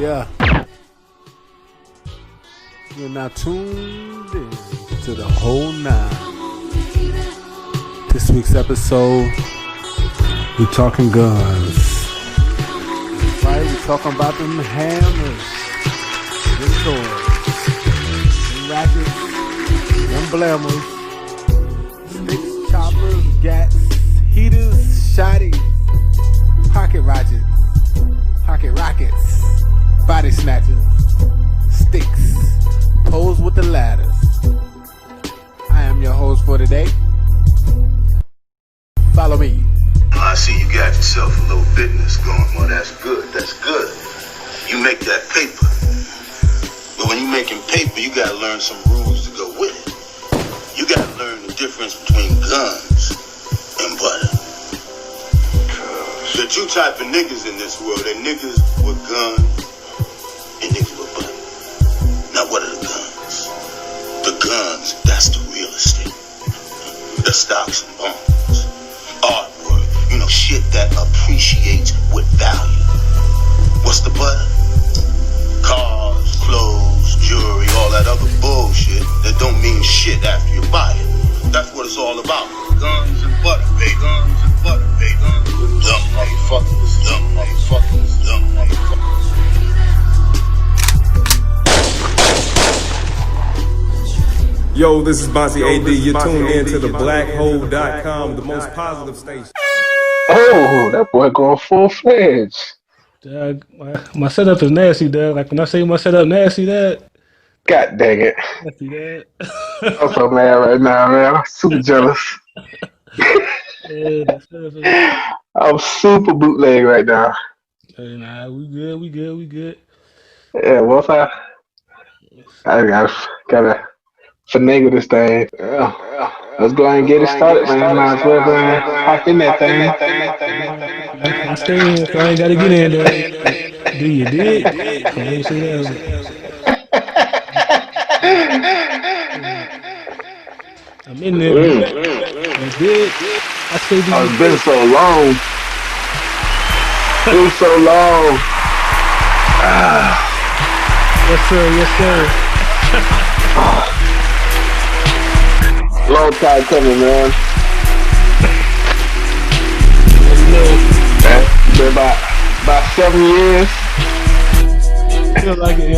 Yeah. You're now tuned in to the whole nine. This week's episode, we're talking guns. Right? We're talking about them hammers, them toys, them rackets, them blammers, sticks, choppers, gats, heaters, shotties, pocket rockets, body snatchers, sticks, pose with the ladders. I am your host for today. Follow me. I see you got yourself a little business going. Well, that's good. That's good. You make that paper. But when you're making paper, you gotta learn some rules to go with it. You gotta learn the difference between guns and butter. There are two type of niggas in this world. There are niggas with guns and niggas with butter. Now what are the guns? The guns, that's the real estate. The stocks and bonds. Artwork, shit that appreciates with value. What's the butter? Cars, clothes, jewelry, all that other bullshit that don't mean shit after you buy it. That's what it's all about. Guns and butter, baby. Guns and butter, baby. Dumb motherfuckers, dumb motherfuckers, dumb motherfuckers. Yo, this is Bonzi AD. You're tuned in to the BLAQ, the most positive station. Oh, that boy going full-fledged. My setup is nasty, Dad. Like when I say my setup nasty, Dad. God dang it. Nasty, Dad. I'm so mad right now, man. I'm super jealous. I'm super bootleg right now. Hey, nah, we good. Yeah, once I gotta finagle this thing. Yeah. Let's go ahead and get it started, man. Might as well hop in that thing. I stay in, so I ain't gotta get in there. Do you dig? I ain't say that. I'm in there. You dig? I say Oh, it's been so long. It was so long. Yes, sir. Long time coming, man. Been about 7 years. Feel like it,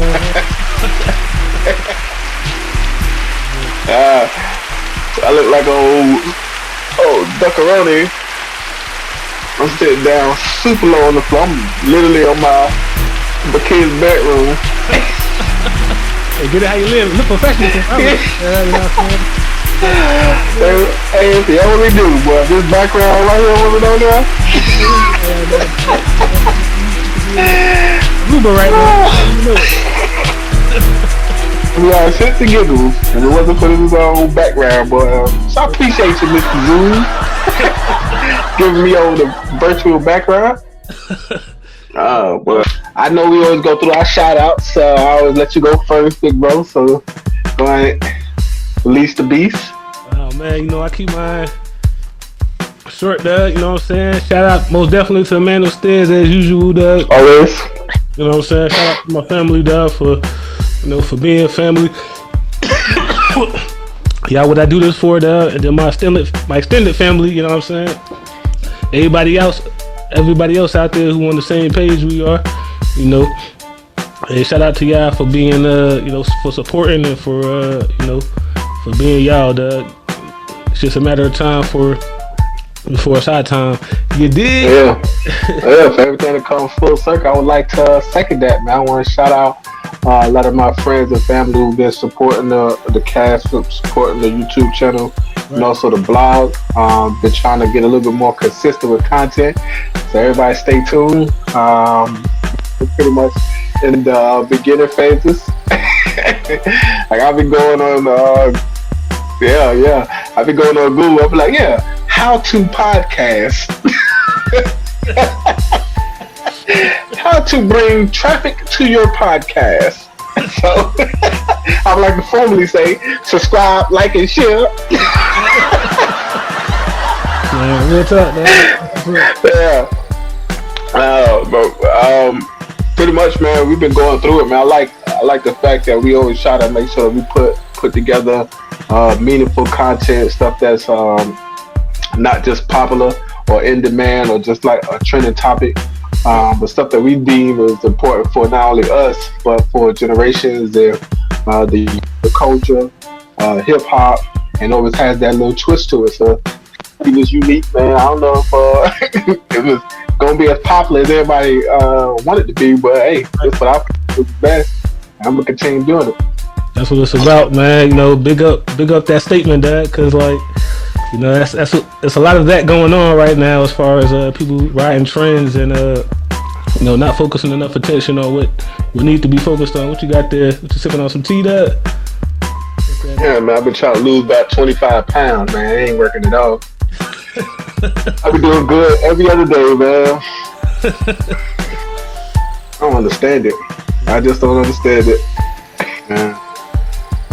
I look like old duckaroni. I'm sitting down super low on the floor. I'm literally on my kid's bedroom. Hey, get it how you live. Look professional. Hey, if you only do, boy, this background right here wasn't on there. Uber right now. You know it. We are shit to giggles, and it wasn't for this old background, but so I appreciate you, Mr. Zoom, giving me all the virtual background. But I know we always go through our shout outs, so I always let you go first, big bro. So go ahead, release the beast. Oh man, I keep mine short, Doug. You know what I'm saying? Shout out most definitely to the man upstairs as usual, Doug. Always. You know what I'm saying? Shout out to my family, Doug, for being family. Yeah, what I do this for, Doug, and then my extended family. You know what I'm saying? Everybody else out there who on the same page we are. Hey, shout out to y'all for being for supporting and for for being y'all, Doug. It's just a matter of time before it's our time. You did? Yeah. For everything to come full circle, I would like to second that, man. I want to shout out a lot of my friends and family who've been supporting the cast, supporting the YouTube channel, and also the blog. Been trying to get a little bit more consistent with content. So everybody stay tuned. We're pretty much in the beginner phases. Like I've been going on I've been going on Google. I'll be like, how to podcast. How to bring traffic to your podcast. So I would like to formally say subscribe, like, and share. Real talk, man. Yeah. But pretty much, man, we've been going through it, man. I like the fact that we always try to make sure that we put together meaningful content, stuff that's not just popular or in demand or just like a trending topic, but stuff that we deem is important for not only us but for generations, the culture, hip hop, and always has that little twist to it. So it was unique, man. I don't know if it was gonna be as popular as everybody wanted to be, but hey, that's what I think was the best. And I'm gonna continue doing it. That's what it's about, man. You know, big up that statement, Dad, because like, you know, that's a lot of that going on right now as far as people riding trends and you know, not focusing enough attention on what needs to be focused on. What you got there? What you sipping on, some tea, Dad? Yeah, man, I've been trying to lose about 25 pounds, man. It ain't working at all. I've been doing good every other day, man. I don't understand it. I just don't understand it. Yeah.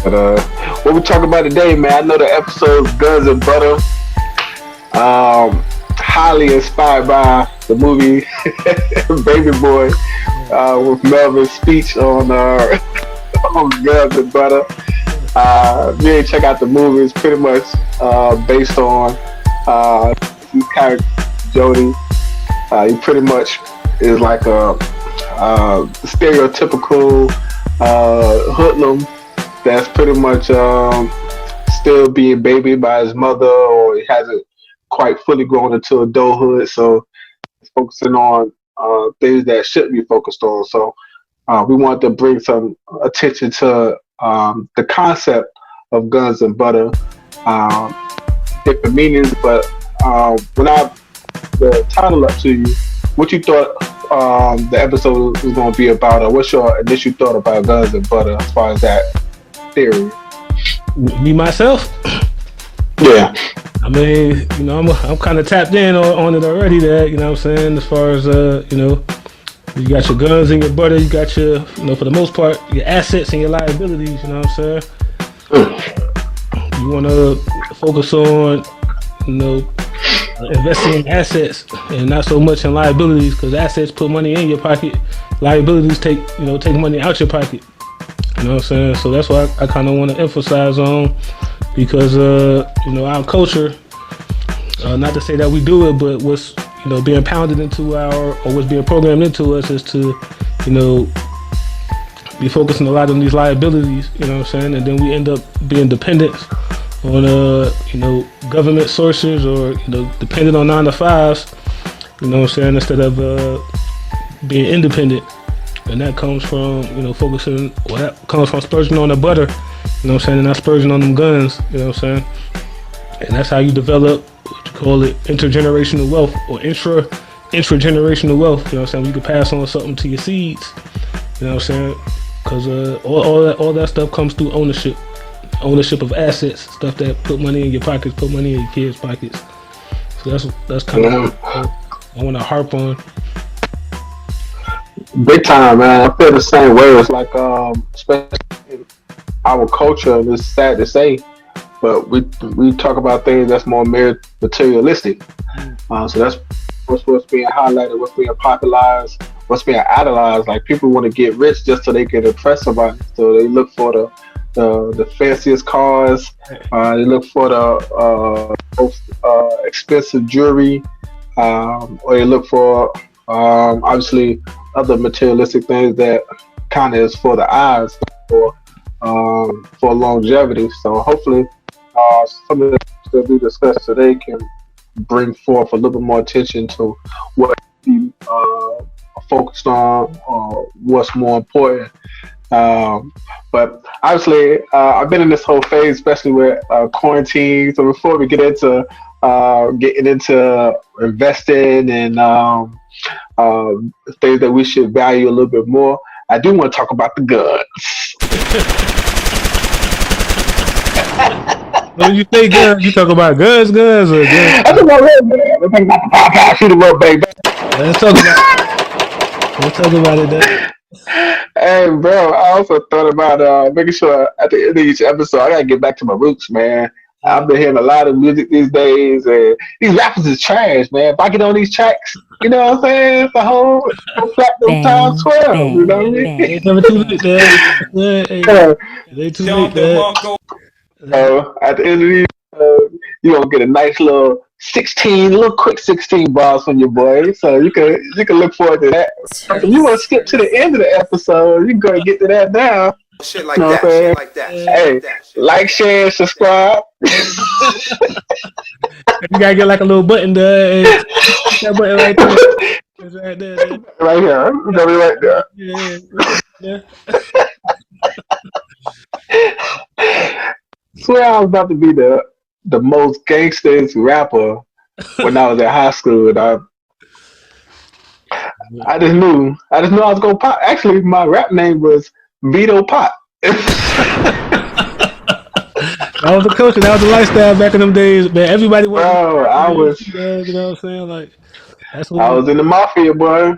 But what we talking about today, man? I know the episode's Guns and Butter. Highly inspired by the movie Baby Boy with Melvin's speech on Guns and Butter. You ain't check out the movie. It's pretty much based on his character Jody. He pretty much is like a stereotypical hoodlum that's pretty much still being babied by his mother, or he hasn't quite fully grown into adulthood. So he's focusing on things that shouldn't be focused on. So we wanted to bring some attention to the concept of Guns and Butter, different meanings. But when I the title up to you, what you thought the episode was going to be about, or what's your initial thought about Guns and Butter as far as that theory? Me myself. Yeah. I mean, you know, I'm kind of tapped in on it already. That, you know what I'm saying, as far as you know, you got your guns and your butter, you got your, you know, for the most part, your assets and your liabilities. You know what I'm saying? You want to focus on, you know, investing in assets and not so much in liabilities, because assets put money in your pocket, liabilities take money out your pocket. You know what I'm saying? So that's what I kind of want to emphasize on, because you know, our culture, not to say that we do it, but what's, you know, being pounded into or what's being programmed into us is to, you know, be focusing a lot on these liabilities. You know what I'm saying? And then we end up being dependent on you know, government sources, or, you know, dependent on 9 to 5s. You know what I'm saying? Instead of being independent. And that comes from, you know, focusing, well, that comes from splurging on the butter, you know what I'm saying, and not splurging on them guns, you know what I'm saying. And that's how you develop what you call it, intergenerational wealth, or intragenerational wealth, you know what I'm saying. You can pass on something to your seeds, you know what I'm saying, because all that stuff comes through ownership of assets, stuff that put money in your pockets, put money in your kids' pockets. So that's kind of what I want to harp on. Big time, man. I feel the same way. It's like, especially in our culture, and it's sad to say, but we talk about things that's more materialistic. So that's what's being highlighted, what's being popularized, what's being idolized. Like, people want to get rich just so they can impress somebody. So they look for the fanciest cars. They look for the most expensive jewelry, or they look for obviously other materialistic things that kind of is for the eyes, for longevity. So hopefully some of the things that we discussed today can bring forth a little bit more attention to what we focused on, or what's more important. But obviously I've been in this whole phase, especially with quarantine. So before we get into getting into investing and things that we should value a little bit more, I do want to talk about the guns. When you say guns, you talk about guns or guns? I talk about guns, man. Let's talk about the pop shoot 'em up, baby. Let's talk about it then. Hey, bro, I also thought about making sure at the end of each episode, I gotta get back to my roots, man. I've been hearing a lot of music these days, and these rappers is trash, man. If I get on these tracks, you know what I'm saying? It's the whole platinum times 12. You know what I mean? It's never too late, Dad. Yeah. It ain't too late, Dad. At the end of the you gonna get a nice little quick 16 bars from your boy. So you can look forward to that. If you want to skip to the end of the episode, you can go and get to that now. Shit like that. Shit like that. Hey, like, share, and subscribe. You gotta get like a little button there. That button right there. It's right there. Right here. It's gonna be right there. Yeah. Swear I was about to be the most gangsters rapper when I was at high school. And I just knew I was gonna pop. Actually, my rap name was Vito Pop. That was the culture. That was the lifestyle back in them days, man. Everybody was. Bro, I was. You know what I'm saying? Like, that's what I was in the mafia, boy.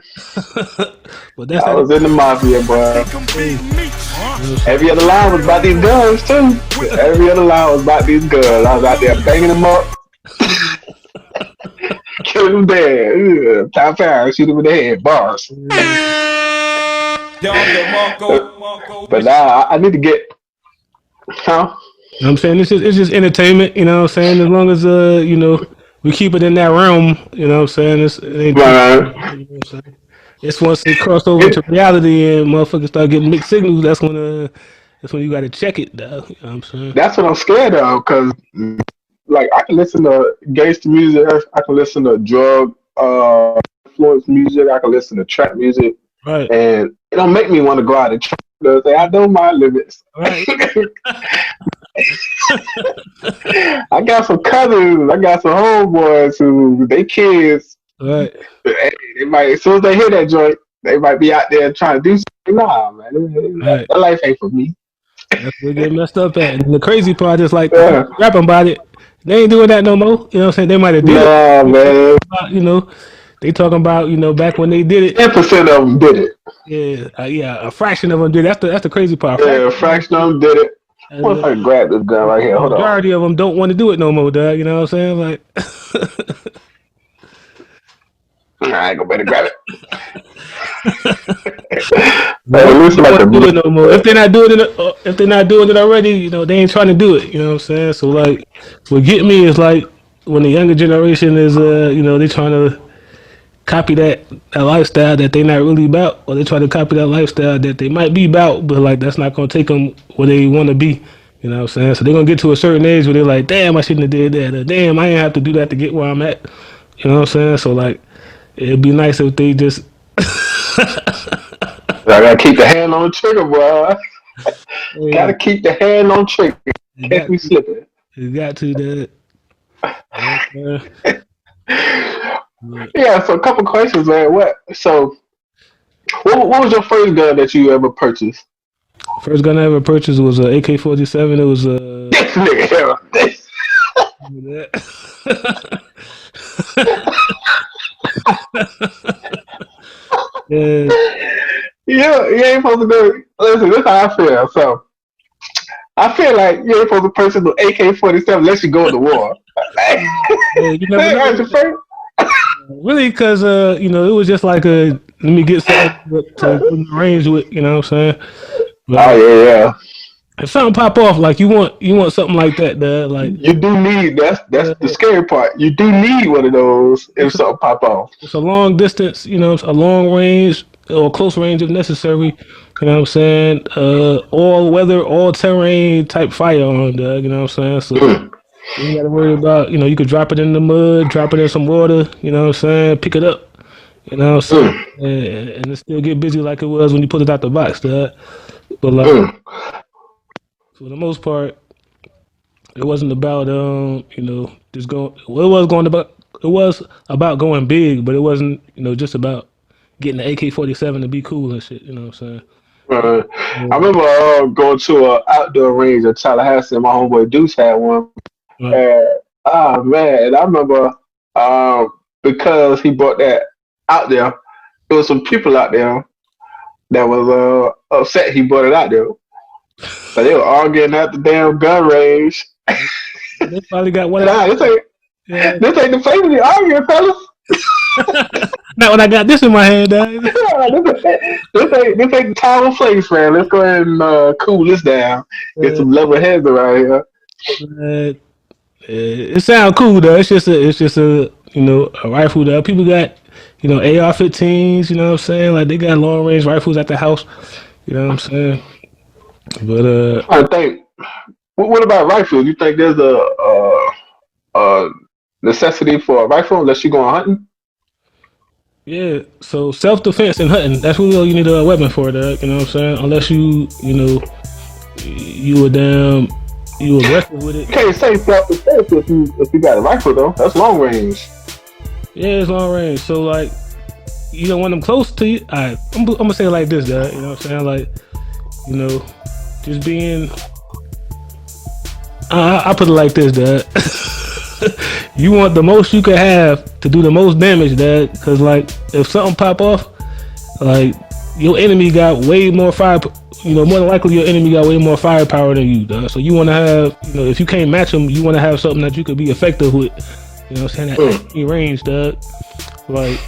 But that's I was in the mafia, boy. Every other line was about these guns too. Every other line was about these guns. I was out there banging them up, killing them dead. Top fire, shoot them in the head, bars. But now I need to get. Huh? I'm saying it's just entertainment. You know what I'm saying? As long as you know, we keep it in that realm. You know what I'm saying? It ain't. You know what I'm saying? It's once it cross over into reality and motherfuckers start getting mixed signals, that's when you gotta check it, though. You know what I'm saying? That's what I'm scared of, cause like I can listen to gangster music, I can listen to drug influence music, I can listen to trap music, right? And it don't make me want to go out and try to say I know my limits. Right. I got some cousins, I got some homeboys who they kids. Right. They might, as soon as they hear that joint, they might be out there trying to do something. Nah, man, right. That life ain't for me. That's where they get messed up at. And the crazy part is like rapping about it. They ain't doing that no more. You know what I'm saying? They might have did it. Man. You know, they talking about, you know, back when they did it. 10% of them did it. Yeah, a fraction of them did it. That's the crazy part. A fraction of them did it. What if I grab this gun right here? Hold on. The majority of them don't want to do it no more, dog. You know what I'm saying? Like, I ain't gonna better grab it. Do it no more. If they're not doing it already, you know, they ain't trying to do it. You know what I'm saying? So like, what get me is like when the younger generation is, you know, they trying to copy that lifestyle that they not really about, or they try to copy that lifestyle that they might be about, but like that's not gonna take them where they want to be. You know what I'm saying? So they're gonna get to a certain age where they're like, damn, I shouldn't have did that. Or, damn, I ain't have to do that to get where I'm at. You know what I'm saying? So like, it'd be nice if they just. I gotta keep the hand on the trigger, bro. Gotta keep the hand on the trigger. Can't be slipping. You got to that. Yeah, so a couple questions, man. What was your first gun that you ever purchased? First gun I ever purchased was a AK-47. It was this nigga. Yeah, you ain't supposed to do it. Listen, this is how I feel. So I feel like you ain't supposed to purchase an AK-47 unless you go to war. You never know. Really, because you know, it was just like let me get something to range with. You know what I'm saying? But, yeah. If something pop off, like you want something like that, like you do need. That's the scary part. You do need one of those if something pop off. It's a long distance, you know, it's a long range or close range if necessary. You know what I'm saying? All weather, all terrain type firearm, you know what I'm saying? So you got to worry about, you know, you could drop it in the mud, drop it in some water, you know what I'm saying? Pick it up, you know what I'm saying? And it still get busy like it was when you put it out the box, dog. But like, for the most part, it wasn't about you know, just going. Well, it was about going big, but it wasn't, you know, just about getting the AK-47 to be cool and shit. You know what I'm saying? I remember going to an outdoor range in Tallahassee, and my homeboy Deuce had one. Right. And man, and I remember because he brought that out there, there was some people out there that was upset he brought it out there. So they were arguing at the damn gun range. They probably got one. Nah, this ain't the family arguing, fellas. Not when I got this in my hand, dog. This ain't the time and place, man. Let's go ahead and cool this down. Get some level heads around here. It sounds cool though. It's just a a rifle that people got, AR-15s. You know what I'm saying? Like they got long range rifles at the house. You know what I'm saying? But I think. What about rifles? You think there's a necessity for a rifle unless you're going hunting? Yeah. So self-defense and hunting. That's really all you need a weapon for, dog. You know what I'm saying? Unless you aggressive with it. You can't say self-defense if you got a rifle though. That's long range. Yeah, it's long range. So like, you don't want them close to you. I'm gonna say it like this, dog. You know what I'm saying? Like, just being. I put it like this, dog. You want the most you could have to do the most damage, dog. Because like, if something pop off, like your enemy got way more fire. More than likely your enemy got way more firepower than you, dog. So you want to have, if you can't match them, you want to have something that you could be effective with. You know what I'm saying? At range, dog. Like,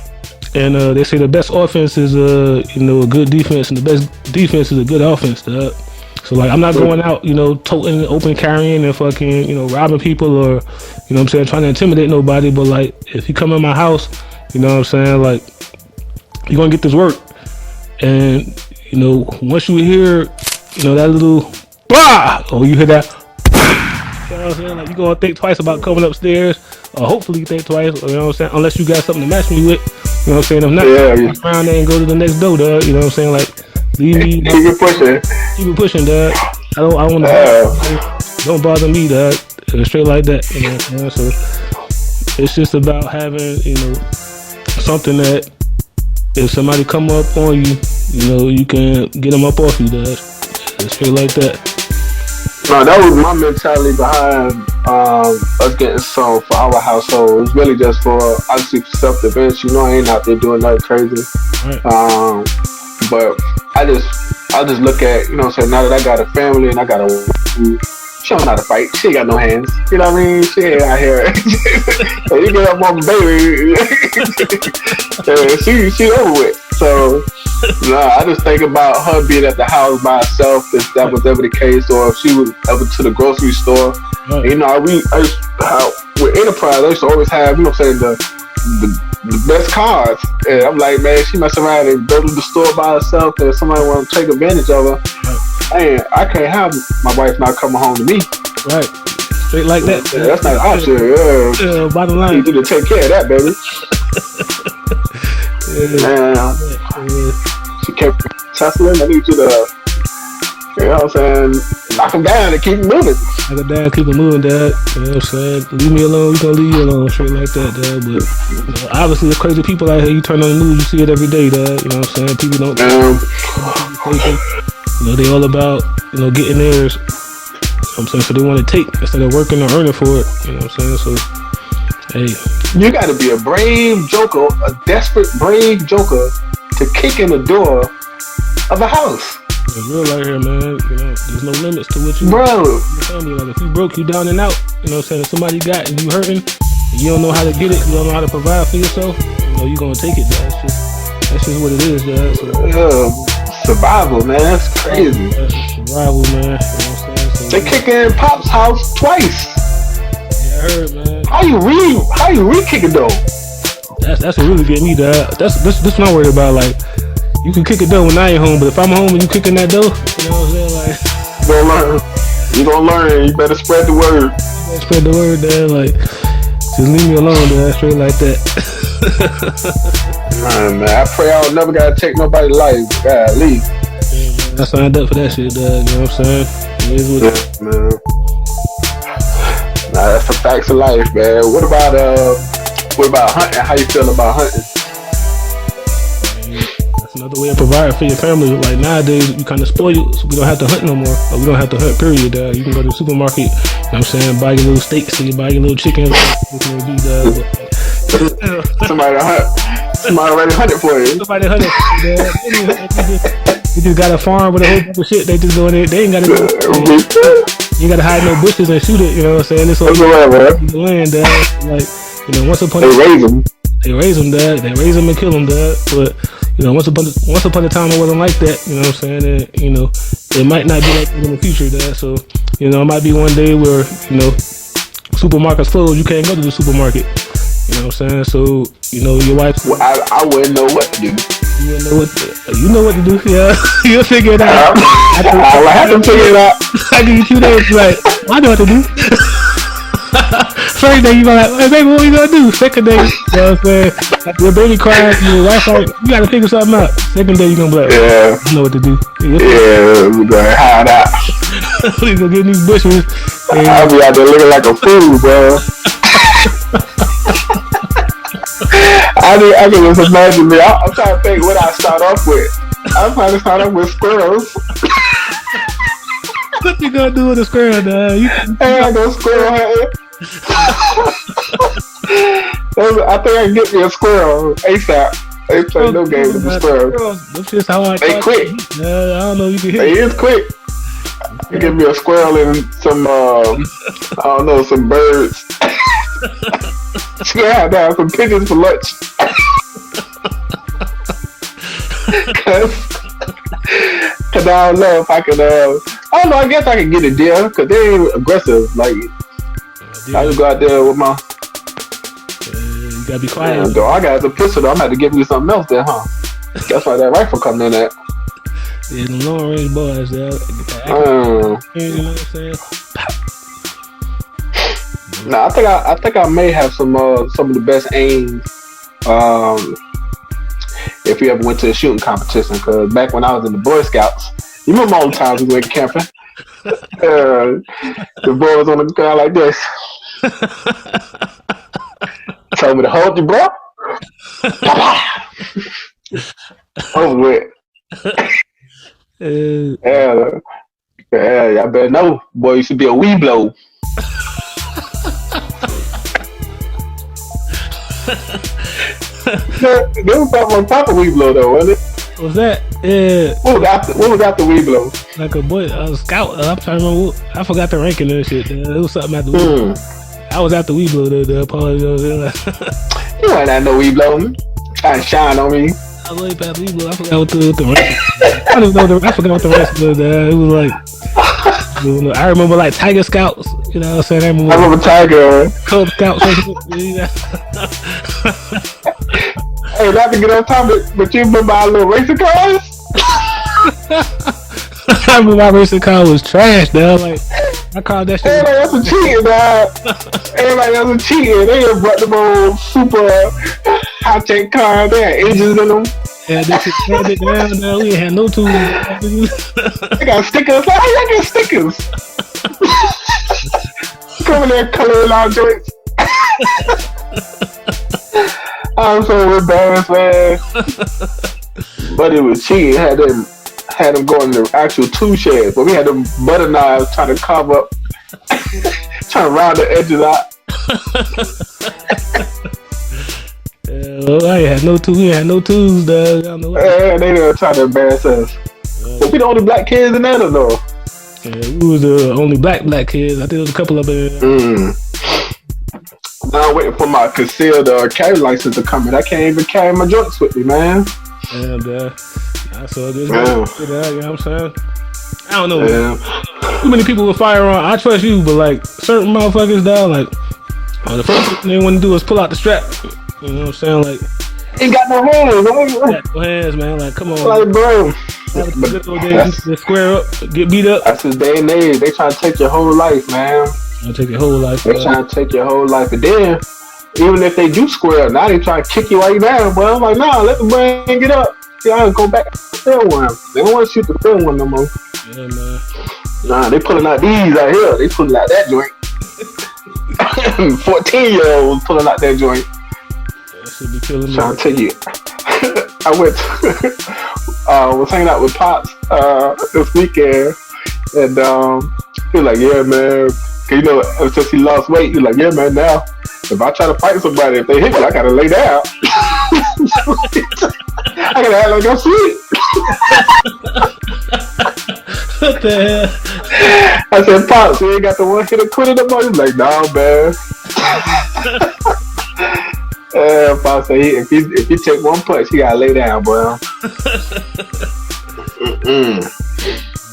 and they say the best offense is a good defense, and the best defense is a good offense, dog. So like, I'm not going out, toting, open carrying, and fucking, robbing people or, trying to intimidate nobody. But like, if you come in my house, you know what I'm saying, like, you're gonna get this work, and once you hear, that little blah, or you hear that, you know what I'm saying, like, you gonna think twice about coming upstairs, or hopefully you think twice, or, you know what I'm saying, unless you got something to match me with, you know what I'm saying. If not, come around there and go to the next door, dog. You know what I'm saying, like, leave me. Keep it pushing. Keep it pushing, dog. I don't want to. Don't bother me, dog. Straight like that. You know what I'm saying? So it's just about having, something that if somebody come up on you, you can get them up off you, dog. Straight like that. No, that was my mentality behind us getting some for our household. It's really just for, obviously, for self-defense. I ain't out there doing nothing crazy. Right. But I just look at, now that I got a family and I got she don't know how to fight. She ain't got no hands. You know what I mean? She ain't out here. So you get up on the baby. she over with. So I just think about her being at the house by herself, if that was ever the case, or if she was ever to the grocery store. Right. And, with Enterprise, I used to always have, the best cards. And I'm like, man, she mess around and go to the store by herself and somebody want to take advantage of her. Right. Man, I can't have my wife not coming home to me. Right. Straight like that. Yeah, that's not an option. Yeah. Bottom line. You need to take care of that, baby. She kept tussling. I need you to, you know what I'm saying, knock him down and keep moving. Knock him down, keep it moving, dad. You know what I'm saying? Leave me alone, we gonna leave you alone, straight like that, dad. But obviously there's crazy people out here. You turn on the news, you see it every day, dad. You know what I'm saying? People don't they all about, getting theirs. You know what I'm saying? So they want to take instead of working or earning for it. You know what I'm saying? So hey. You gotta be a brave joker, a desperate brave joker to kick in the door of a house. It's real out here, man. There's no limits to what you family. Like if you broke, you down and out. You know what I'm saying? If somebody got and you hurting, and you don't know how to get it, you don't know how to provide for yourself, you gonna take it, dad. That's just what it is, dad. So, survival, man. That's crazy. Survival, man. You know what I'm saying? So, they kick in Pop's house twice. Yeah, I heard, man. How you re-kick it though? That's what really get me, dad. That's what I'm worried about. Like, you can kick a door when I ain't home, but if I'm home and you kicking that door, you know what I'm saying? Like, you gonna learn. You better spread the word. You better spread the word, dad. Like, just leave me alone, dad. Straight like that. Man, I pray I don't never gotta take nobody's life. God, leave. Yeah, I signed up for that shit, dad. You know what I'm saying? It is what it is, man. Nah, that's the facts of life, man. What about hunting? How you feel about hunting? That's another way of providing for your family. Like nowadays, we kind of spoiled, so we don't have to hunt no more. Or we don't have to hunt, period. You can go to the supermarket, you know what I'm saying, buy your little steaks, and you buy your little chicken. Somebody hunt. Somebody already hunted for you. Somebody hunted for you, dad. You just got a farm with a whole bunch of shit. They just go in there. They ain't got to do it. You gotta hide no bushes and shoot it. You know what I'm saying? It's That's right, man. the land, dog. Like, you know, once upon They raise them. they raise them, dog. They raise them and kill them, dog. But you know, once upon a time, it wasn't like that. You know what I'm saying? And, you know, it might not be like that in the future, dog. So, you know, it might be one day where, you know, supermarkets closed. You can't go to the supermarket. You know what I'm saying? So, you know, your wife. Well, I wouldn't know what to do. You know what to do. Yeah, you'll figure it out. I have to figure it out. I give you 2 days. Like, I know what to do. First day, you gonna like, hey, baby, what you gonna do? Second day, you know what I'm saying? Your baby cries, your wife like, you gotta figure something out. Second day, you gonna be like, Yeah. I know what to do. Yeah, we're gonna hide out. We gonna get in these bushes. And, I'll be out there looking like a fool, bro. I can just imagine me. I'm trying to think what I start off with. I'm trying to start off with squirrels. what you gonna do with a squirrel, dog? Hey, I go squirrel head. I think I can get me a squirrel ASAP. They play no games with the squirrels. That's just how I They quick. I don't know. You can hit. They is quick. You give me a squirrel and some, I don't know, some birds. Yeah, now some pigeons for lunch. Cause I don't know if I can. I don't know. I guess I can get a deer because they ain't aggressive. Like I just go out there with my. You gotta be quiet. Man, though I got the pistol. Though. I'm gonna have to give you something else there, huh? That's why that rifle coming in at. Yeah, the long range boys, You you know what I'm saying? Nah, I think I may have some of the best aim. If you ever went to a shooting competition, because back when I was in the Boy Scouts, you remember all the times we went camping. The boys on the ground like this. Told me to hold your breath. Over with. Yeah, I better know. Boy, you should be a wee blow. They was talking about proper wee blow though, wasn't it? Was that? Yeah. What was after wee blow? Like a boy, a scout. I'm trying to remember. I forgot the ranking of shit. It was something after wee blow. I was after wee blow. The Paul, you ain't had no wee blow. Trying to shine on me. I was way past wee blow. I forgot what the ranking. I forgot what the rest was. It was like. I remember like Tiger Scouts, you know what I'm saying? I remember Tiger. Cub Scouts. Hey, not to get on topic, but you remember our little racing cars? I remember my racing car was trash, though. Like, I called that shit. Everybody else was cheating, dog. Everybody else was cheating. They just brought them old super high-tech cars. They had engines in them. Yeah, they shit turned it down, though. We ain't had no tools. They got stickers. How y'all get stickers? Coming there coloring our joints. I'm so embarrassed, man. But it was cheating. Had them go in the actual tool shed, but we had them butter knives trying to carve up, trying to round the edges out. Well, I ain't had no tools. We ain't had no tools, dog. I don't know what. They were trying to embarrass us. But we the only black kids in that, or no? Yeah, we was the only black kids. I think there was a couple of them. Now I'm waiting for my concealed carry license to come in. I can't even carry my joints with me, man. And I saw this. You know what I'm saying? I don't know. Yeah. Too many people with firearms. I trust you, but like certain motherfuckers, dog, like the first thing they want to do is pull out the strap. You know what I'm saying? Like, ain't got no hands. No hands, man. Like, come on. Like, bro. Just square up, get beat up. That's the day and age. They trying to take your whole life, man. Take your whole life. They trying to take your whole life. And then, even if they do square up, now they trying to kick you while you down. But I'm like, nah, let the brain get up. Y'all go back to the real one. They don't want to shoot the real one no more. Yeah, man. Nah, they pulling out these out here. They pulling out that joint. 14-year-olds pulling out that joint. That should be killing me. Trying to tell you. I went was hanging out with Pops this weekend, and he was like, yeah, man. Cause you know, ever since he lost weight, he was like, yeah, man, now if I try to fight somebody, if they hit me, I gotta lay down. I gotta act like I'm sweet. What the hell? I said, Pops, you ain't got the one hitter quit no more. He's like, nah, man. Pops said, if he take one punch, he gotta lay down, bro.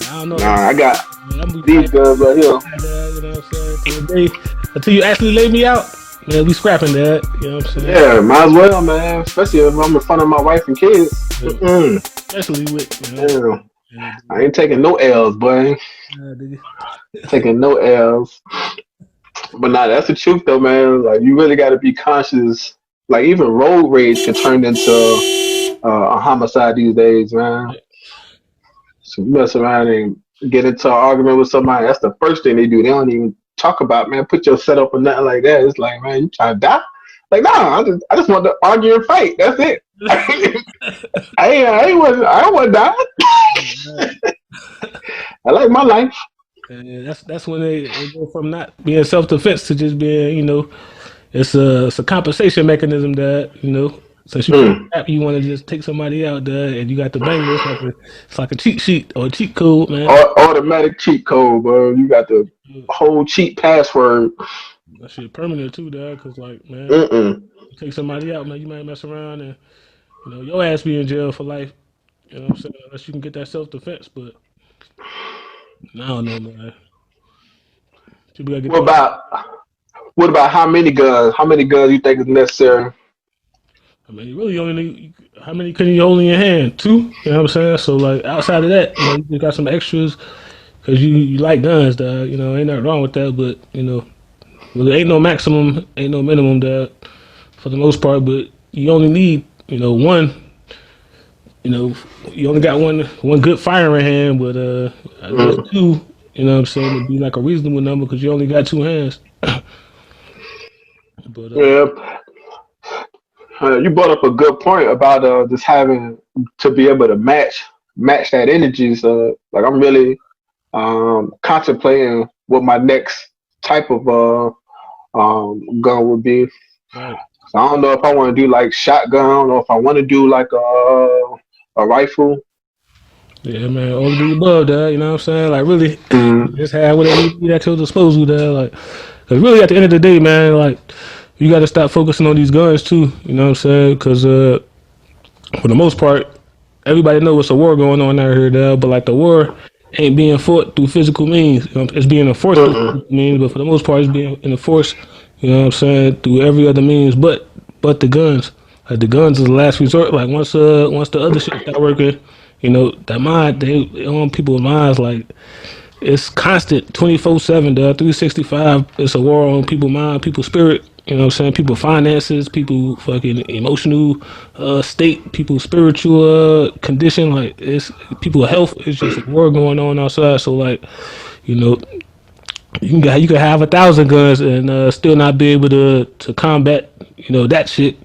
I don't know. Nah, I got I'm these guns right here. you know what I'm saying? Till the day, until you actually lay me out, man, we scrapping that. You know what I'm saying? Yeah, might as well, man. Especially if I'm in front of my wife and kids. Especially with, you know. Yeah. I ain't taking no L's, boy. Taking no L's. But nah, that's the truth though, man. Like you really got to be conscious. Like even road rage can turn into a homicide these days, man. So you mess around and get into an argument with somebody. That's the first thing they do. They don't even talk about, man. Put your setup or nothing like that. It's like, man, you trying to die? Like, nah, I just want to argue and fight. That's it. I want to die. I like my life. Yeah, that's when they go from not being self defense to just being, you know, it's a compensation mechanism that, you know, since you want to just take somebody out there and you got the banger, it's like a cheat sheet or a cheat code, man. Automatic cheat code, bro. You got the whole cheat password. That shit permanent too, dog. Cause like, man, you take somebody out, man, you might mess around and you know your ass be in jail for life. You know what I'm saying? Unless you can get that self defense, but I don't know, man. What about how many guns? How many guns you think is necessary? I mean, you really only need, how many can you hold in your hand? 2? You know what I'm saying? So, like, outside of that, you know, you just got some extras because you like guns, dog. You know, ain't nothing wrong with that, but, you know, really ain't no maximum, ain't no minimum, dog, for the most part, but you only need, you know, one. You know, you only got one good firing hand, but I guess 2, you know what I'm saying, would be like a reasonable number because you only got 2 hands. But yeah. You brought up a good point about just having to be able to match that energy. So, like, I'm really contemplating what my next type of gun would be. right. So I don't know if I want to do like shotgun or if I want to do like a rifle. Yeah, man, all of the above, dad. You know what I'm saying? Like, really, just have whatever you need at your disposal, dad. Like, cause really, at the end of the day, man, like, you got to stop focusing on these guns too. You know what I'm saying? Cause for the most part, everybody knows it's a war going on out here, dad. But like, the war ain't being fought through physical means. You know, it's being enforced through physical means, but for the most part, it's being enforced. You know what I'm saying? Through every other means, but the guns. Like, the guns is the last resort. Like, once the other shit start working. You know, that mind, they on people's minds, like, it's constant 24/7, 365. It's a war on people's mind, people's spirit, you know what I'm saying? People finances, people fucking emotional state, people's spiritual condition, like, it's people health. It's just a war going on outside. So, like, you know, you can have 1,000 guns and still not be able to combat, you know, that shit.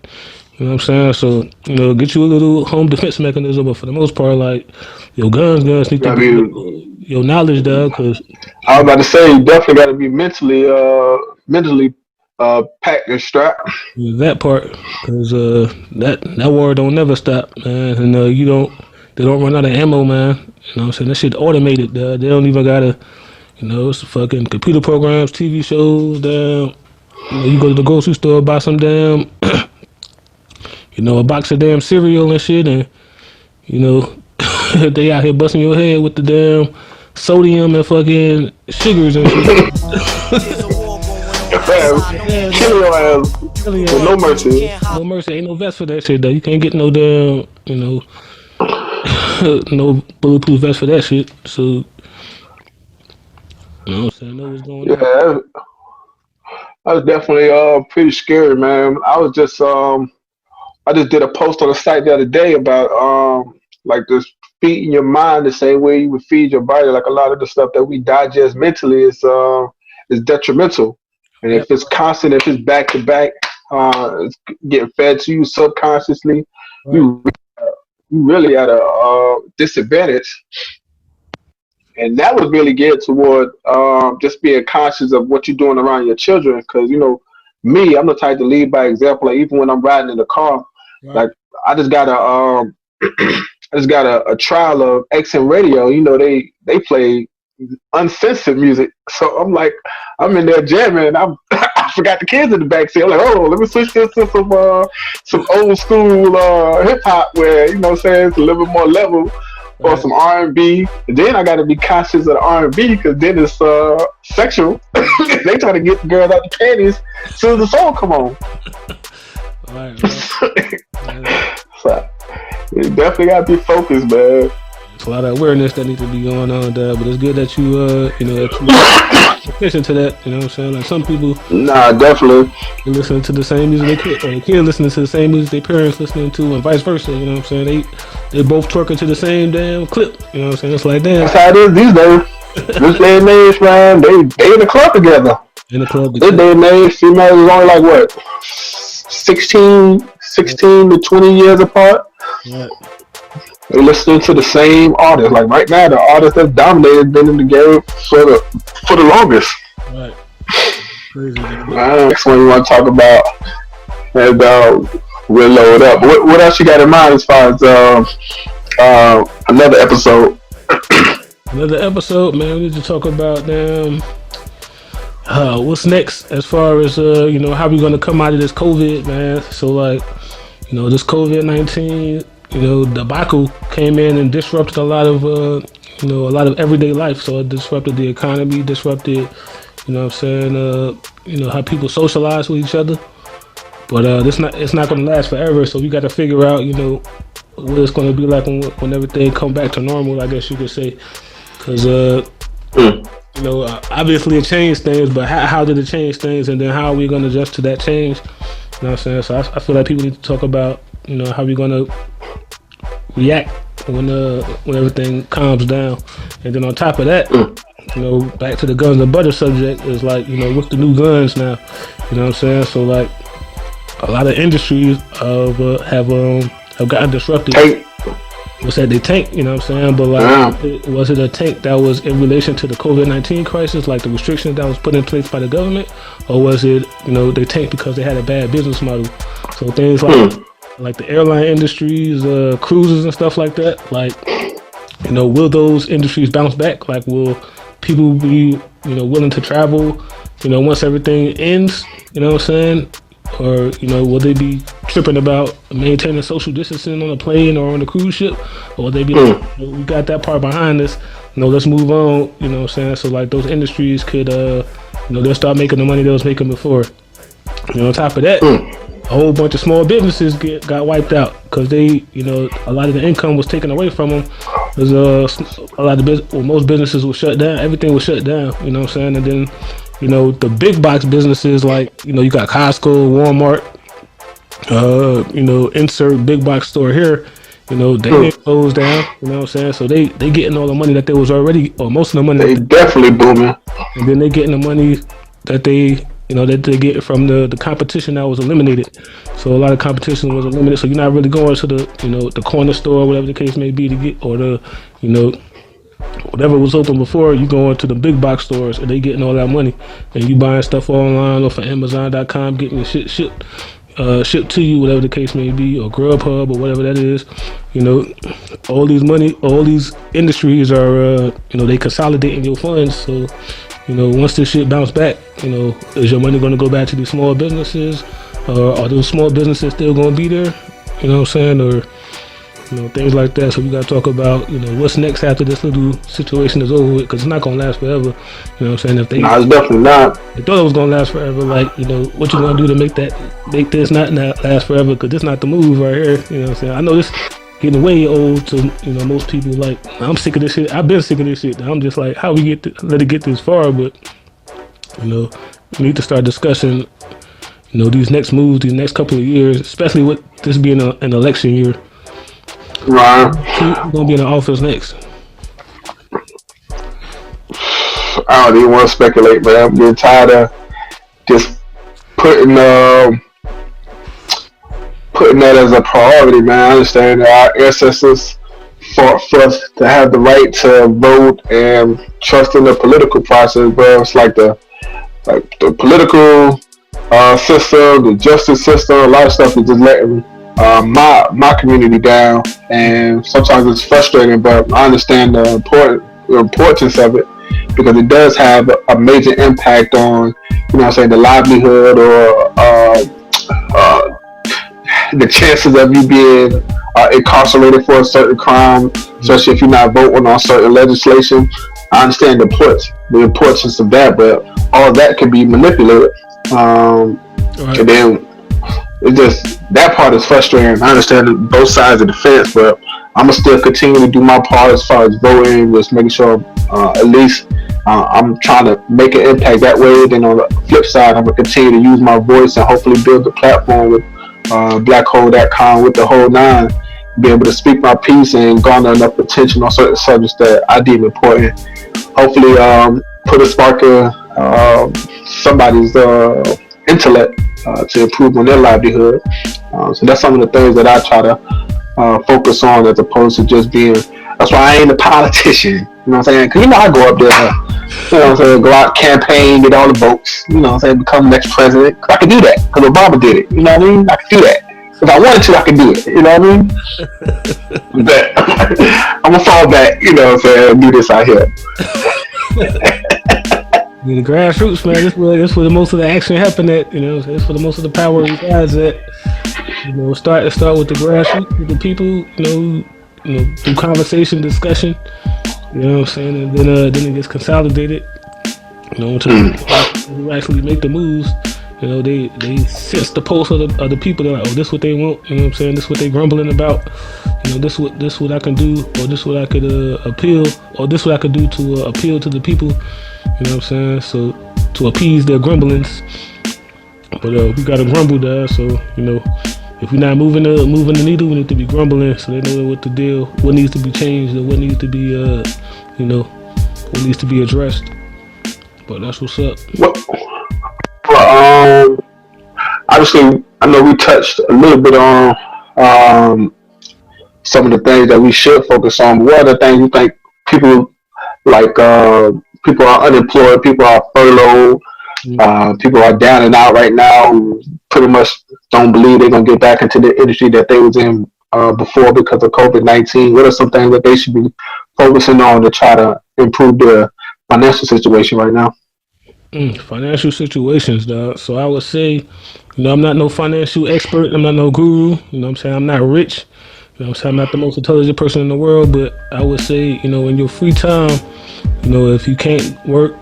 You know what I'm saying? So, you know, get you a little home defense mechanism, but for the most part, like, your guns need to be your knowledge, dog, because I was about to say, you definitely got to be mentally packed and strapped. that part, because that war don't never stop, man, and they don't run out of ammo, man. You know what I'm saying? That shit automated, dog. They don't even gotta, you know, it's fucking computer programs, TV shows, damn. You know, you go to the grocery store, buy some damn. You know, a box of damn cereal and shit, and, you know, they out here busting your head with the damn sodium and fucking sugars and shit. Kill your ass with no mercy. No mercy. Ain't no vest for that shit, though. You can't get no damn, you know, no bulletproof vest for that shit. So, you know what I'm saying? Know what's going on. Yeah, that was definitely pretty scary, man. I just did a post on the site the other day about like just feeding your mind the same way you would feed your body. Like a lot of the stuff that we digest mentally is detrimental, and if it's constant, if it's back to back, it's getting fed to you subconsciously. Right. You really at a disadvantage, and that was really geared toward just being conscious of what you're doing around your children. Because you know, me, I'm the type to lead by example. Like even when I'm riding in the car. Right. Like I just got a trial of XM radio. You know, they play uncensored music. So I'm like, I'm in there jamming, and I forgot the kids in the backseat. I'm like, oh, let me switch this to some old school hip hop where, you know what I'm saying, it's a little bit more level, or some R&B. And then I got to be conscious of the R&B because then it's sexual. They try to get the girls out the panties as soon as the song come on. Right. So you definitely got to be focused, man. There's a lot of awareness that needs to be going on there, but it's good that you that you attention to that. You know what I'm saying? Like some people, Nah, definitely. they listen to the same music they kids listening to the same music their parents listening to, and vice versa. You know what I'm saying? They both twerking to the same damn clip. You know what I'm saying? It's like damn. That's how it is these days. This day and age, man, they in the club together. In the club. This day and age, females is only like what, 16 to 20 years apart. Right. They're listening to the same artist. Like right now, the artist that's dominated been in the game for the longest. Right. Crazy. Next one you want to talk about, and we'll load up. What else you got in mind as far as another episode? Another episode, man. We need to talk about what's next as far as how we gonna come out of this COVID, man. So like, this COVID-19, debacle came in and disrupted a lot of everyday life. So it disrupted the economy, disrupted, how people socialize with each other. But it's not gonna last forever. So we got to figure out, what it's gonna be like when everything come back to normal, I guess you could say. Because obviously it changed things, but how did it change things, and then how are we gonna adjust to that change? You know what I'm saying? So I feel like people need to talk about, how we gonna react when everything calms down. And then on top of that, back to the guns and butter subject is like, what's the new guns now? You know what I'm saying? So like a lot of industries have gotten disrupted. Was that they tank, you know what I'm saying? But like, was it a tank that was in relation to the COVID-19 crisis, like the restrictions that was put in place by the government, or was it, they tanked because they had a bad business model? So things like the airline industries, cruises and stuff like that, like, will those industries bounce back? Like, will people be, willing to travel, once everything ends? You know what I'm saying? Or, will they be tripping about maintaining social distancing on a plane or on a cruise ship? Or will they be like, we got that part behind us, let's move on, you know what I'm saying? So like those industries could, they'll start making the money they was making before. On top of that, a whole bunch of small businesses got wiped out because they, a lot of the income was taken away from them. Because a lot of most businesses were shut down. Everything was shut down, you know what I'm saying? And then, the big box businesses like, you got Costco, Walmart, insert big box store here, they closed down, you know what I'm saying? So they getting all the money that they was already, or most of the money. They definitely booming. And then they getting the money that they get from the competition that was eliminated. So a lot of competition was eliminated. So you're not really going to the corner store, whatever the case may be, to get, or the, whatever was open before, you going to the big box stores and they getting all that money, and you buying stuff online or from Amazon.com, getting your shit shipped to you, whatever the case may be, or Grubhub or whatever that is. All these industries are they consolidating your funds. So once this shit bounce back, is your money going to go back to these small businesses, or are those small businesses still going to be there? You know what I'm saying? Or things like that. So we got to talk about, what's next after this little situation is over with, because it's not going to last forever. You know what I'm saying? If they, it's definitely not. They thought it was going to last forever. Like, what you going to do to make this not last forever? Because this not the move right here. You know what I'm saying? I know this getting way old to, most people. Like, I'm sick of this shit. I've been sick of this shit. I'm just like, how we let it get this far? But, we need to start discussing, these next moves, these next couple of years, especially with this being an election year. Right. Who's gonna be in the office next? I don't even want to speculate, but I'm getting tired of just putting that as a priority, man. I understand that our ancestors fought for us to have the right to vote and trust in the political process, but it's like the political system, the justice system, a lot of stuff is just letting my community down, and sometimes it's frustrating, but I understand the importance of it. because it does have a major impact on, the livelihood or the chances of you being incarcerated for a certain crime, especially if you're not voting on certain legislation. I understand the importance of that, but all of that can be manipulated. Right. And then it just, that part is frustrating. I understand both sides of the fence, but I'm gonna still continue to do my part as far as voting, just making sure at least I'm trying to make an impact that way. Then on the flip side, I'm gonna continue to use my voice and hopefully build the platform with BLAQ with DaWhole9, be able to speak my piece and garner enough attention on certain subjects that I deem important. Hopefully, put a spark in somebody's intellect to improve on their livelihood. So that's some of the things that I try to focus on, as opposed to just being. That's why I ain't a politician. You know what I'm saying? Because I go up there, go out, campaign, get all the votes. Become next president. I can do that because Obama did it. You know what I mean? I can do that. If I wanted to, I could do it. You know what I mean? But I'm gonna fall back. And do this out here. The grassroots, man. That's where the most of the action happen at. That's where the most of the power resides at. Start with the grassroots, with the people. Through conversation, discussion. You know what I'm saying, and then it gets consolidated. Until you actually make the moves. They sense the pulse of the people. They're like, oh, this what they want. You know what I'm saying? This what they grumbling about. This what I can do, or this what I could appeal, or this what I could do to appeal to the people. You know what I'm saying? So to appease their grumblings. But we gotta grumble there. So if we're not moving the needle, we need to be grumbling so they know what the deal, what needs to be changed, or what needs to be what needs to be addressed. But that's what's up. Obviously, I know we touched a little bit on some of the things that we should focus on. But what are the things you think people people are unemployed, people are furloughed, people are down and out right now who pretty much don't believe they're gonna get back into the industry that they was in before because of COVID-19? What are some things that they should be focusing on to try to improve their financial situation right now? Financial situations, dog. So I would say, I'm not no financial expert. I'm not no guru. You know what I'm saying? I'm not rich. You know what I'm saying? I'm not the most intelligent person in the world, but I would say, in your free time, if you can't work,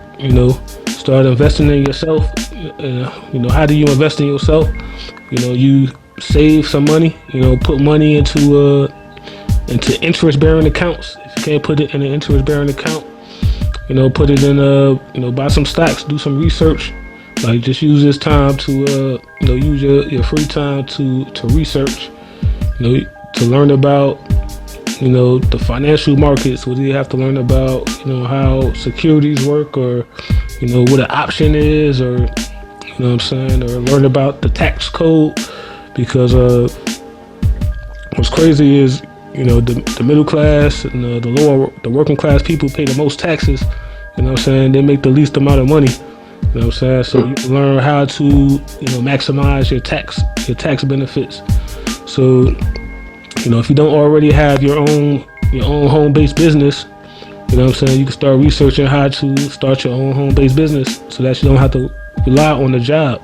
start investing in yourself. How do you invest in yourself? You save some money, put money into interest-bearing accounts. If you can't put it in an interest-bearing account, put it in, buy some stocks, do some research. Like, just use this time to, use your free time to research, to learn about, the financial markets. What do you have to learn about, how securities work, or, what an option is, or, what I'm saying, or learn about the tax code, because what's crazy is, the middle class and the working class people pay the most taxes. You know what I'm saying? They make the least amount of money. You know what I'm saying? So you learn how to, maximize your tax benefits. So, if you don't already have your own home-based business, you know what I'm saying, you can start researching how to start your own home-based business so that you don't have to rely on the job.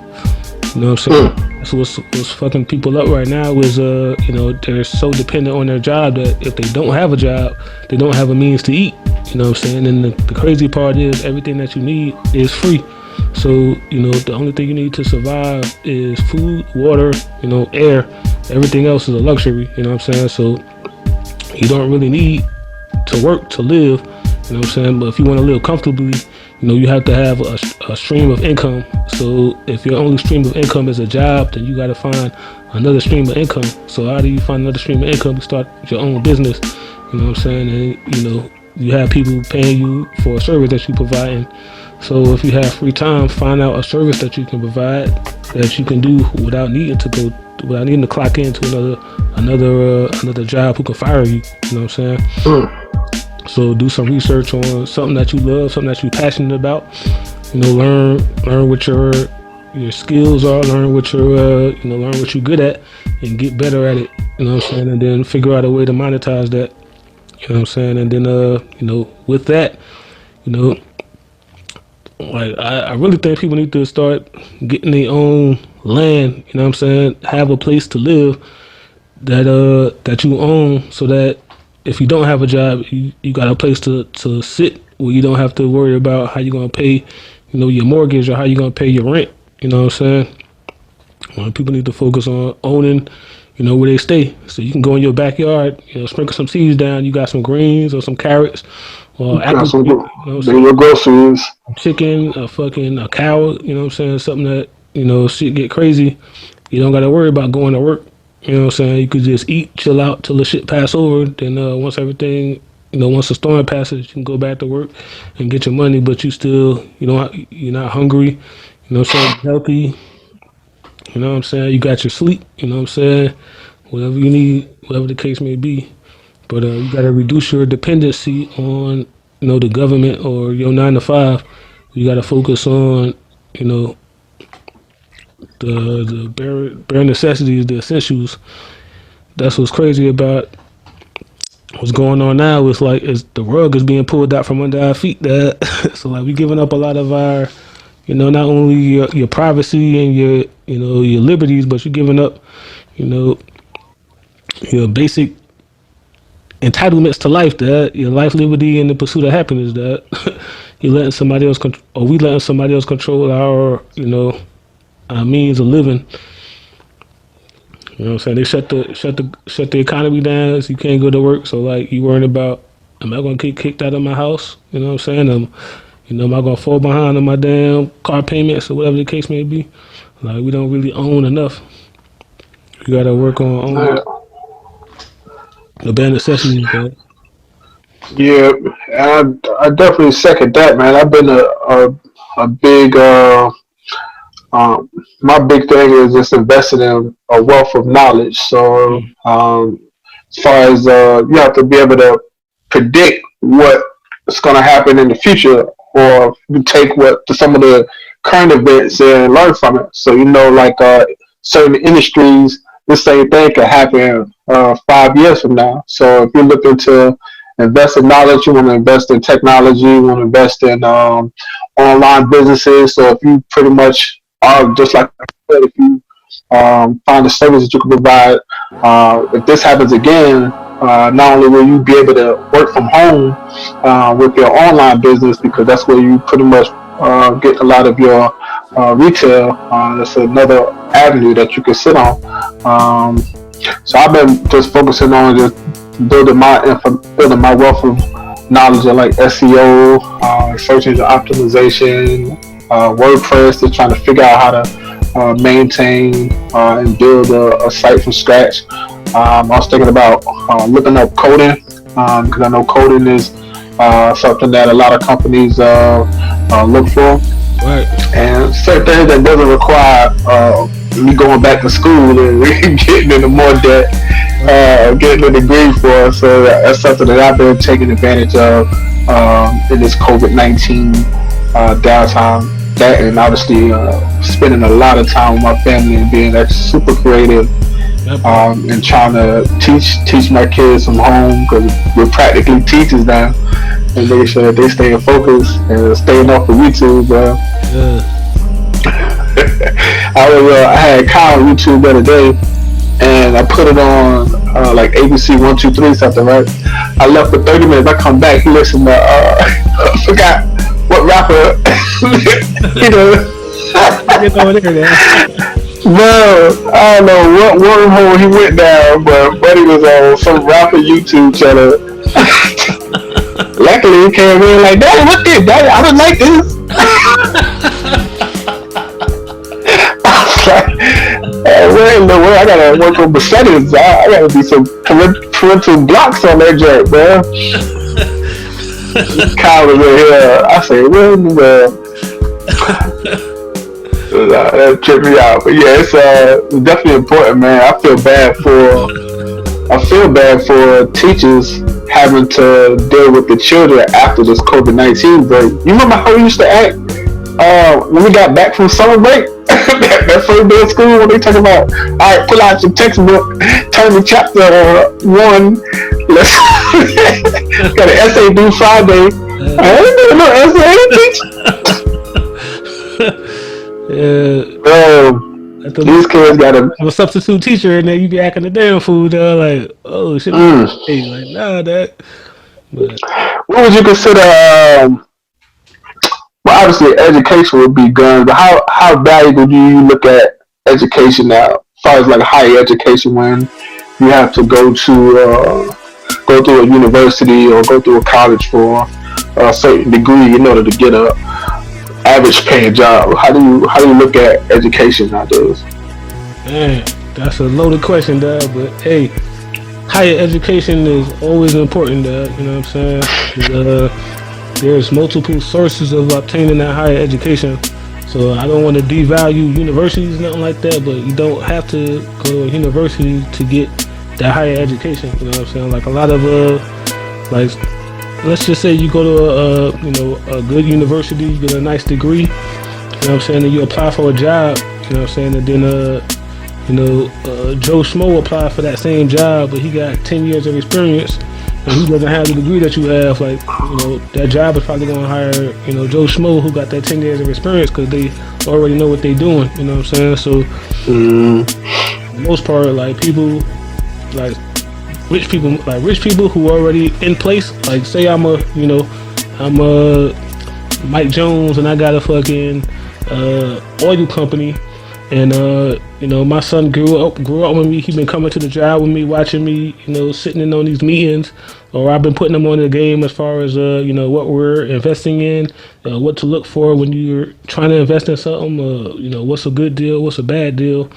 You know what I'm saying? That's what's fucking people up right now is, they're so dependent on their job that if they don't have a job, they don't have a means to eat. You know what I'm saying? And the crazy part is everything that you need is free. So, the only thing you need to survive is food, water, air. Everything else is a luxury, you know what I'm saying? So you don't really need to work to live, you know what I'm saying? But if you want to live comfortably, you have to have a stream of income. So if your only stream of income is a job, then you got to find another stream of income. So how do you find another stream of income? You start your own business, you know what I'm saying? And, you have people paying you for a service that you providing. So if you have free time, find out a service that you can provide that you can do without needing to clock into another job who can fire you. You know what I'm saying? So do some research on something that you love, something that you're passionate about. Learn what your skills are, learn what you're good at, and get better at it. You know what I'm saying? And then figure out a way to monetize that. You know what I'm saying? And then with that, Like I really think people need to start getting their own land. You know what I'm saying? Have a place to live that you own, so that if you don't have a job, you got a place to sit where you don't have to worry about how you're gonna pay, your mortgage or how you're gonna pay your rent. You know what I'm saying? People need to focus on owning, where they stay. So you can go in your backyard, sprinkle some seeds down. You got some greens or some carrots or Got apples. some Some your groceries. chicken, a cow. You know what I'm saying? Something that shit get crazy. You don't got to worry about going to work. You know what I'm saying? You could just eat, chill out till the shit pass over. Then once everything, once the storm passes, you can go back to work and get your money. But you still, you're not hungry. You know what I'm saying? Healthy. You know what I'm saying? You got your sleep. You know what I'm saying? Whatever you need, whatever the case may be. But you got to reduce your dependency on, the government or your 9 to 5. You got to focus on, the bare necessities, the essentials. That's what's crazy about what's going on now. It's like the rug is being pulled out from under our feet. That so like we giving up a lot of our, not only your privacy and your liberties, but you're giving up, your basic entitlements to life. That your life, liberty, and the pursuit of happiness. That you're letting somebody else or we letting somebody else control our, our means of living. You know what I'm saying? They shut the economy down, so you can't go to work. So like you worrying about, am I gonna get kicked out of my house? You know what I'm saying? Am I gonna fall behind on my damn car payments or whatever the case may be? Like we don't really own enough. You gotta work on owning the bare necessities, man. Yeah, I definitely second that, man. I've been a big my big thing is just investing in a wealth of knowledge. So as far as you have to be able to predict what is going to happen in the future, or you take some of the current events and learn from it. So like certain industries, the same thing could happen 5 years from now. So if you're looking to invest in knowledge, you want to invest in technology, you want to invest in online businesses. So if you pretty much are just like I said, if you find a service that you can provide, if this happens again, not only will you be able to work from home with your online business, because that's where you pretty much get a lot of your retail. That's another avenue that you can sit on. So I've been just focusing on just building my wealth of knowledge of like SEO, search engine optimization, WordPress. They're trying to figure out how to maintain and build a site from scratch. I was thinking about looking up coding, because I know coding is something that a lot of companies look for. Right. And certain things that doesn't require me going back to school and getting into more debt, getting a degree for. So that's something that I've been taking advantage of in this COVID-19 downtime. That, and obviously spending a lot of time with my family and being super creative, and trying to teach my kids from home, because we're practically teachers now, and making sure that they stay in focus and staying off of YouTube. I had Kyle on YouTube the other day, and I put it on like ABC 123 something, right? I left for 30 minutes. I come back, he listened to I forgot what rapper, Get over there, man. No, I don't know what wormhole he went down, but Buddy was on some rapper YouTube channel. Luckily, he came in like, "Daddy, what's this? Daddy, I don't like this." I was like, where in the world? I gotta work on the settings. I gotta do some parental blocks on that joint, man. Kyle was in here. I say, where in the world? That tripped me out. But yeah, it's definitely important, man. I feel bad for teachers having to deal with the children after this COVID-19 break. You remember how we used to act when we got back from summer break? that first day of school, when they talk about, all right, pull out your textbook, turn to chapter 1. Let's got an essay due Friday. I ain't doing no essay, teacher. Yeah. These kids gotta. I'm a substitute teacher, and then you be acting a damn fool, dog. Like, oh shit, hey, like nah, that. But What would you consider? Well, obviously, education would be guns, but how valuable do you look at education now? As far as like higher education, when you have to go through a university or go through a college for a certain degree in order to get a average paying job. How do you look at education nowadays? man, that's a loaded question, dog. But hey, higher education is always important, dog. You know what I'm saying? There's multiple sources of obtaining that higher education. So I don't want to devalue universities, nothing like that, but you don't have to go to a university to get that higher education. You know what I'm saying? Like a lot of like let's just say you go to a good university, you get a nice degree. You know what I'm saying? And you apply for a job. You know what I'm saying? And then Joe Schmo applied for that same job, but he got 10 years of experience, and he doesn't have the degree that you have. Like, that job is probably going to hire, Joe Schmo who got that 10 years of experience because they already know what they're doing. You know what I'm saying? So, for the most part, like people, like rich people who are already in place. Like, say I'm a Mike Jones, and I got a fucking oil company. And my son grew up with me. He been coming to the job with me, watching me, sitting in on these meetings, or I've been putting him on the game as far as what we're investing in, what to look for when you're trying to invest in something. What's a good deal, what's a bad deal.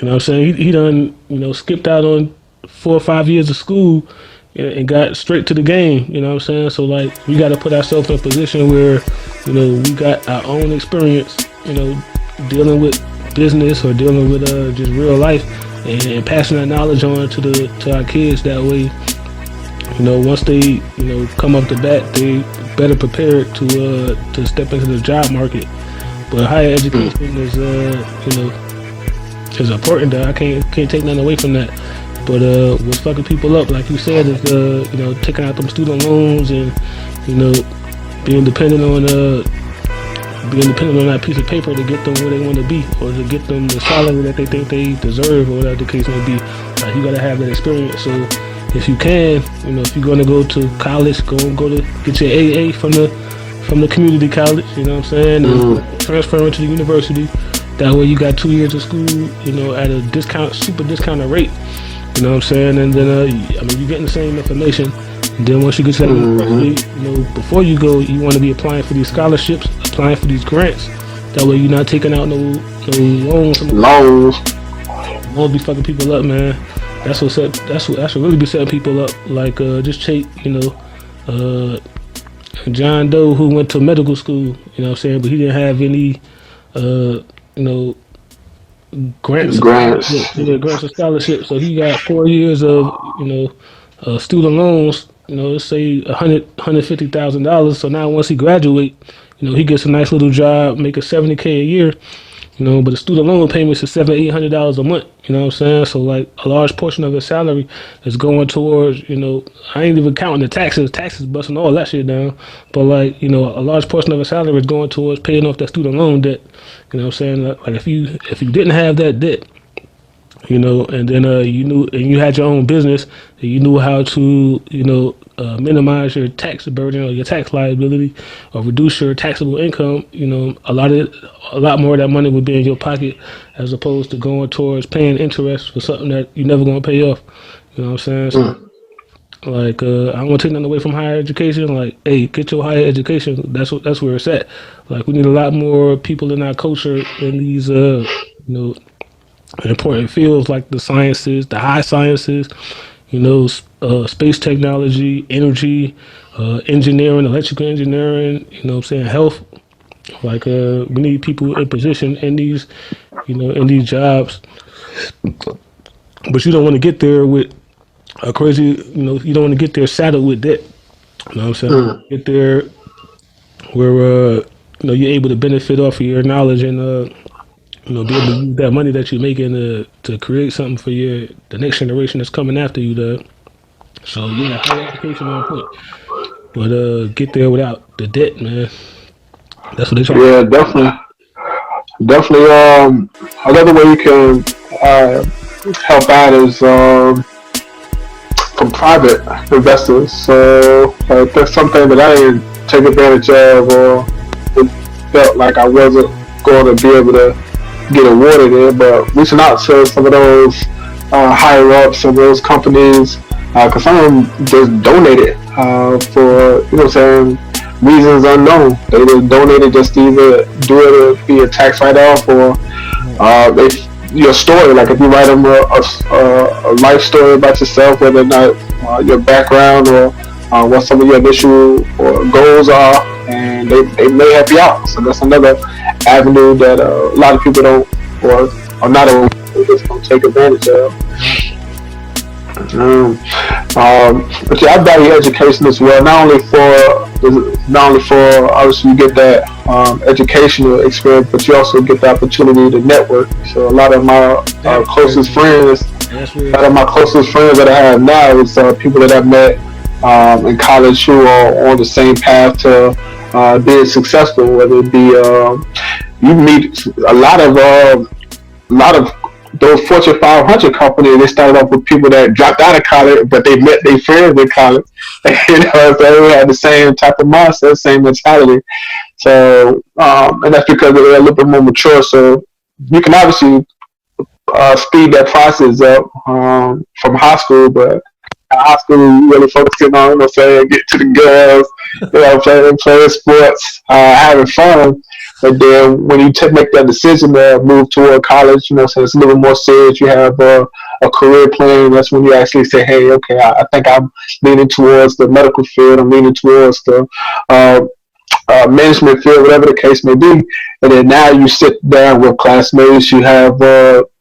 You know what I'm saying? He done skipped out on 4 or 5 years of school and got straight to the game. You know what I'm saying? So like we got to put ourselves in a position where we got our own experience. Dealing with business or dealing with just real life, and passing that knowledge on to our kids. That way, once they come up the bat, they better prepared to step into the job market. But higher education is important. I can't take nothing away from that. But what's fucking people up, like you said, is taking out them student loans and being dependent on that piece of paper to get them where they want to be, or to get them the salary that they think they deserve, or whatever the case may be. Like, you gotta have that experience. So if you can, if you're gonna go to college, go to get your AA from the community college. You know what I'm saying? And transfer into the university. That way you got 2 years of school, at a super discounted rate. You know what I'm saying? And then you're getting the same information. And then once you get to that university, before you go, you want to be applying for these scholarships, applying for these grants. That way you're not taking out no loans. Loans. Loans be fucking people up, man. That's what really be setting people up. Like just take, John Doe, who went to medical school, you know what I'm saying, but he didn't have any grants or scholarships. So he got 4 years of student loans. Let's say $150,000. So now once he graduate, he gets a nice little job, making $70K a year. But the student loan payments is $700-800 a month. You know what I'm saying? So like a large portion of his salary is going towards, I ain't even counting the taxes. Taxes busting all that shit down. But like, a large portion of his salary is going towards paying off that student loan debt. You know what I'm saying? Like if you didn't have that debt, and then you had your own business, and you knew how to minimize your tax burden or your tax liability, or reduce your taxable income. A lot more of that money would be in your pocket, as opposed to going towards paying interest for something that you're never gonna pay off. You know what I'm saying? So, like I don't want to take nothing away from higher education. Like, hey, get your higher education. That's where it's at. Like, we need a lot more people in our culture in these important fields like the sciences, the high sciences, space technology, energy, engineering, electrical engineering, health. Like, we need people in position in these, in these jobs. But you don't want to get there with a crazy, you don't want to get there saddled with debt. You know what I'm saying? Get there where, you're able to benefit off of your knowledge and, be able to use that money that you're making to create something for the next generation that's coming after you. So yeah, higher education on point, but get there without the debt, man. That's what they try. Yeah, definitely. Definitely. Another way you can help out is from private investors. So that's something that I didn't take advantage of, or felt like I wasn't going to be able to get awarded in. But reaching out to some of those higher ups, some of those companies, because some of them just donated for, you know what I'm saying, reasons unknown. They just donated just to either do it be a tax write-off, or your story. Like if you write them a life story about yourself, whether or not your background or what some of your initial or goals are, and they may help you out. So that's another avenue that a lot of people don't, or are not able to take advantage of. But yeah, I value education as well. Not only for obviously you get that educational experience, but you also get the opportunity to network. So a lot of my closest friends, that I have now is people that I've met in college who are on the same path to being successful. Whether it be you meet a lot of those Fortune 500 companies. They started off with people that dropped out of college, but they met their friends in college. You know, so they had the same type of mindset, same mentality. So, and that's because they're a little bit more mature. So you can obviously speed that process up from high school, but high school really focusing on, you know, saying, get to the girls, you know, playing sports, having fun. But then when you make that decision to move toward college, you know, so it's a little more serious. You have a career plan. That's when you actually say, hey, okay, I think I'm leaning towards the medical field. I'm leaning towards the management field, whatever the case may be. And then now you sit down with classmates. You have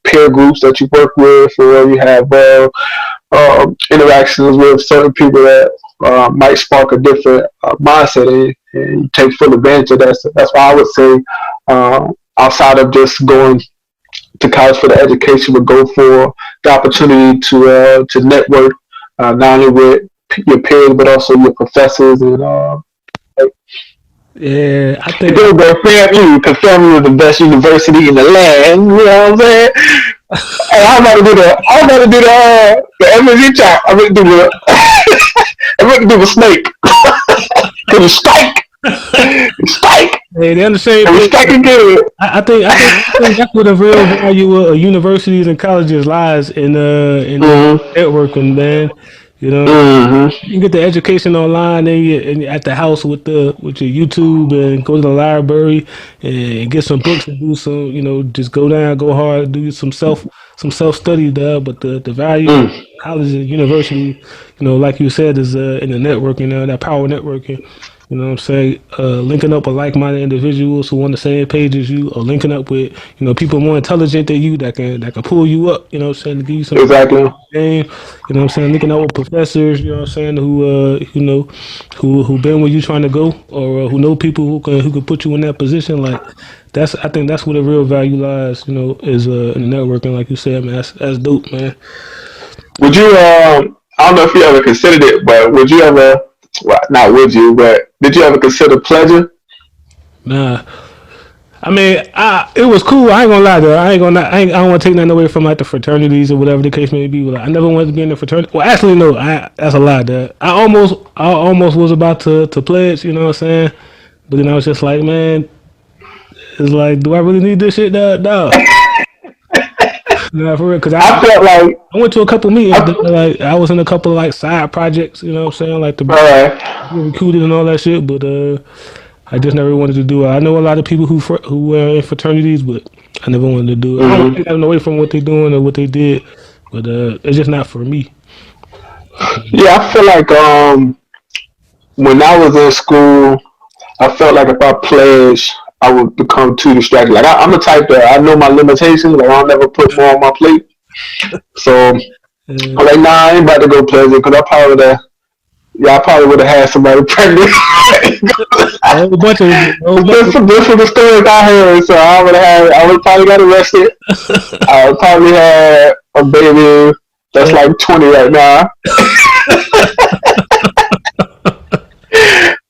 peer groups that you work with, or you have interactions with certain people that might spark a different mindset, and you take full advantage of that. So that's why I would say, outside of just going to college for the education, would go for the opportunity to network, not only with your peers but also your professors and. Yeah, I think. Go to FAMU, because FAMU is the best university in the land. You know what I'm saying? Hey, I'm about to do the MSG chop. I'm about to do the snake. Cause it's steak. Hey, they're on the same page. I think that's where the real value of universities and colleges lies in networking, man. You know, you can get the education online and at the house with your YouTube, and go to the library and get some books and do some, you know, just go hard, do some self study there. But the value of college and university, you know, like you said, is in the networking, that power networking. You know what I'm saying? Linking up with like-minded individuals who on the same page as you, or linking up with, you know, people more intelligent than you that can pull you up. You know what I'm saying? To give you some game. You know what I'm saying? Linking up with professors. You know what I'm saying? Who been where you trying to go, or who know people who can put you in that position. Like I think that's where the real value lies. You know, is in the networking, like you said, man. That's dope, man. Would you? I don't know if you ever considered it, but would you ever? Well, not would you, but did you ever consider pleasure? Nah. I mean, it was cool. I ain't gonna lie though. I don't want to take nothing away from like the fraternities or whatever the case may be. But I never wanted to be in the fraternity. Well, actually, no. That's a lie. That I almost was about to pledge. You know what I'm saying? But then I was just like, man, it's like, do I really need this shit? No. Nah, for real. Cause I felt like I went to a couple meetings. Like I was in a couple of like side projects. You know what I'm saying? Like the recruited and all that shit. But I just never wanted to do it. I know a lot of people who were in fraternities, but I never wanted to do it. I don't take nothing away from what they're doing or what they did, but it's just not for me. Yeah, I feel like when I was in school, I felt like if I pledged, I would become too distracted. Like I'm the type that I know my limitations. Like I'll never put more on my plate. So I'm like, nah, I ain't about to go pledge it, because I probably would have had somebody pregnant. This was the stories I heard, so I would probably got arrested. I would probably had a baby that's like 20 right now.